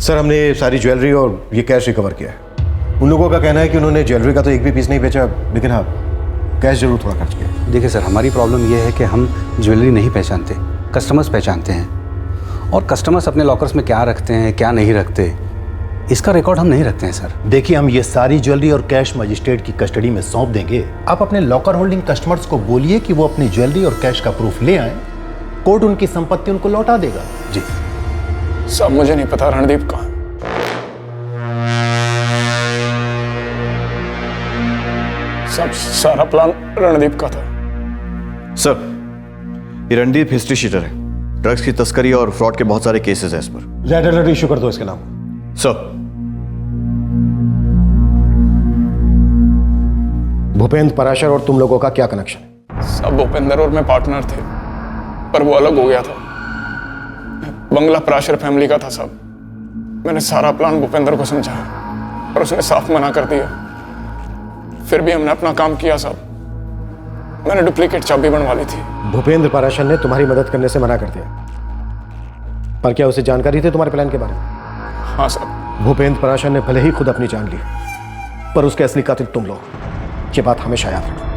सर, हमने सारी ज्वेलरी और ये कैश रिकवर किया है। उन लोगों का कहना है कि उन्होंने ज्वेलरी का तो एक भी पीस नहीं बेचा, लेकिन हाँ, कैश जरूर थोड़ा खर्च किया। देखिए सर, हमारी प्रॉब्लम ये है कि हम ज्वेलरी नहीं पहचानते, कस्टमर्स पहचानते हैं। और कस्टमर्स अपने लॉकर्स में क्या रखते हैं, क्या नहीं रखते, इसका रिकॉर्ड हम नहीं रखते हैं सर। देखिए, हम ये सारी ज्वेलरी और कैश मजिस्ट्रेट की कस्टडी में सौंप देंगे। आप अपने लॉकर होल्डिंग कस्टमर्स को बोलिए कि वो अपनी ज्वेलरी और कैश का प्रूफ ले आए। कोर्ट उनकी संपत्ति उनको लौटा देगा। जी सब मुझे नहीं पता रणदीप कहाँ। सब सारा प्लान रणदीप का था। सर, ये रणदीप हिस्ट्री शीटर है। ड्रग्स की तस्करी और फ्रॉड के बहुत सारे केसेस हैं इस पर। रेड अलर्ट इशू कर दो इसके नाम। सर, भूपेंद्र पराशर और तुम लोगों का क्या कनेक्शन है? सब भूपेंद्र और मैं पार्टनर थे, पर वो अलग हो गया था। बंगला पराशर फैमिली का था सब। मैंने सारा प्लान भूपेंद्र को समझाया और उसने साफ मना कर दिया। फिर भी हमने अपना काम किया सब। मैंने डुप्लीकेट चाबी बनवा ली थी। भूपेंद्र पाराशर ने तुम्हारी मदद करने से मना कर दिया, पर क्या उसे जानकारी थी तुम्हारे प्लान के बारे में? हाँ साहब। भूपेंद्र पाराशर ने भले ही खुद अपनी जान ली, पर उसके असली कातिल तुम लोग, ये बात हमेशा याद रखना।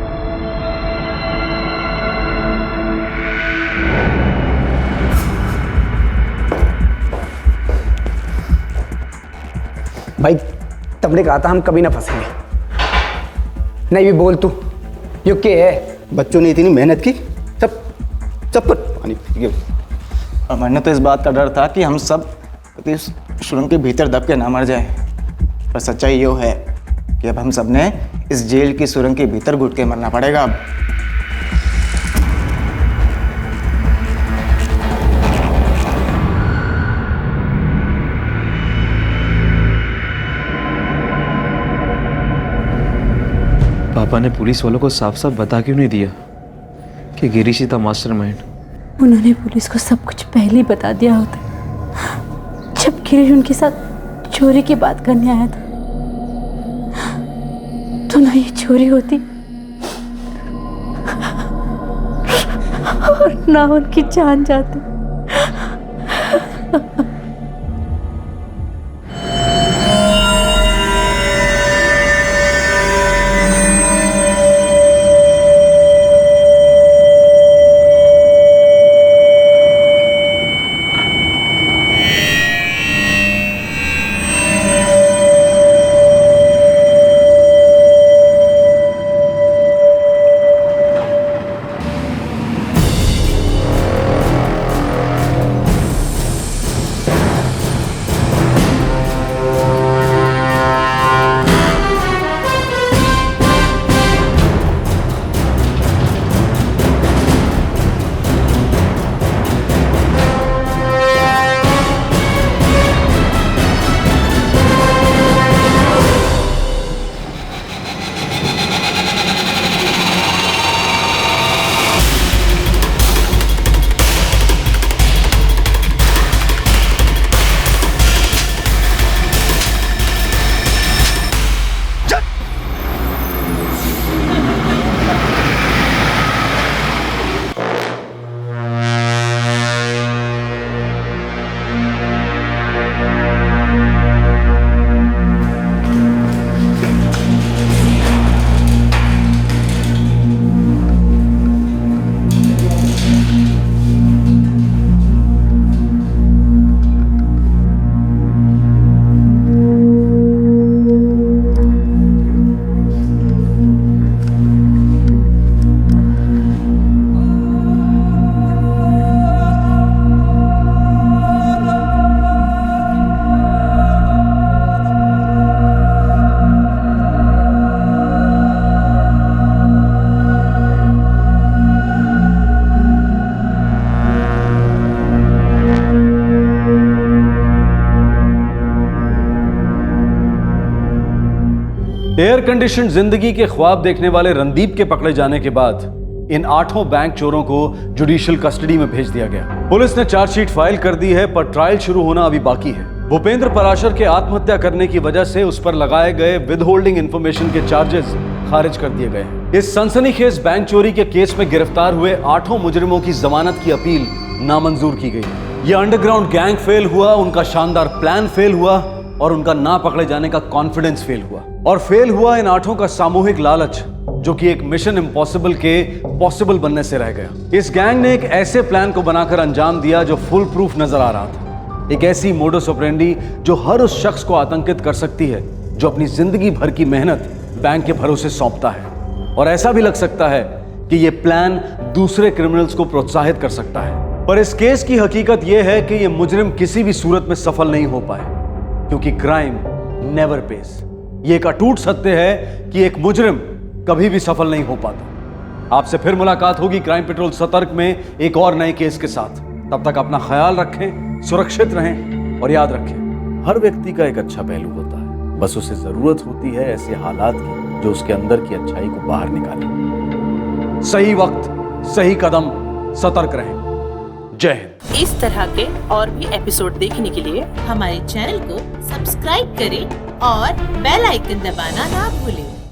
भाई तुमने कहा था हम कभी ना फंसेंगे। नहीं भी बोल तू, यो क्या है? बच्चों ने इतनी मेहनत की, सब पर पानी फिर गया। मैंने तो इस बात का डर था कि हम सब इस सुरंग के भीतर दब के ना मर जाएं, पर सच्चाई यो है कि अब हम सब ने इस जेल की सुरंग के भीतर घुट के मरना पड़ेगा। अब पापा ने पुलिस वालों को साफ साफ बता क्यों नहीं दिया कि गिरीश ही था मास्टरमाइंड? उन्होंने पुलिस को सब कुछ पहले ही बता दिया होता जब गिरीश उनके साथ चोरी की बात करने आया था, तो ना ये चोरी होती और ना उनकी जान जाती। एयर कंडीशन जिंदगी के ख्वाब देखने वाले रणदीप के पकड़े जाने के बाद इन 8 बैंक चोरों को जुडिशियल कस्टडी में भेज दिया गया। पुलिस ने चार्जशीट फाइल कर दी है, पर ट्रायल शुरू होना अभी बाकी है। भूपेंद्र पाराशर के आत्महत्या करने की वजह से उस पर लगाए गए विदहोल्डिंग इंफॉर्मेशन के चार्जेस खारिज कर दिए गए हैं। इस सनसनीखेज बैंक चोरी के केस में गिरफ्तार हुए 8 मुजरिमों की जमानत की अपील नामंजूर की गई। यह अंडरग्राउंड गैंग फेल हुआ, उनका शानदार प्लान फेल हुआ और उनका ना पकड़े जाने का कॉन्फिडेंस फेल हुआ। और फेल हुआ इन 8 का सामूहिक लालच, जो कि एक मिशन इम्पॉसिबल के पॉसिबल बनने से रह गया। इस गैंग ने एक ऐसे प्लान को बनाकर अंजाम दिया जो फुल प्रूफ नजर आ रहा था। एक ऐसी मोडस ऑपरेंडी जो हर उस शख्स को आतंकित कर सकती है जो अपनी जिंदगी भर की मेहनत बैंक के भरोसे सौंपता है। और ऐसा भी लग सकता है कि यह प्लान दूसरे क्रिमिनल्स को प्रोत्साहित कर सकता है। पर इस केस की हकीकत यह है कि यह मुजरिम किसी भी सूरत में सफल नहीं हो पाए, क्योंकि क्राइम नेवर पेस। ये एक अटूट सत्य है कि एक मुजरिम कभी भी सफल नहीं हो पाता। आपसे फिर मुलाकात होगी क्राइम पेट्रोल सतर्क में एक और नए केस के साथ। तब तक अपना ख्याल रखें, सुरक्षित रहें और याद रखें, हर व्यक्ति का एक अच्छा पहलू होता है, बस उसे जरूरत होती है ऐसे हालात की जो उसके अंदर की अच्छाई को बाहर निकाले। सही वक्त, सही कदम, सतर्क रहें। जय हिंद। इस तरह के और भी एपिसोड देखने के लिए हमारे चैनल को सब्सक्राइब करें और बेल आइकन दबाना ना भूलें।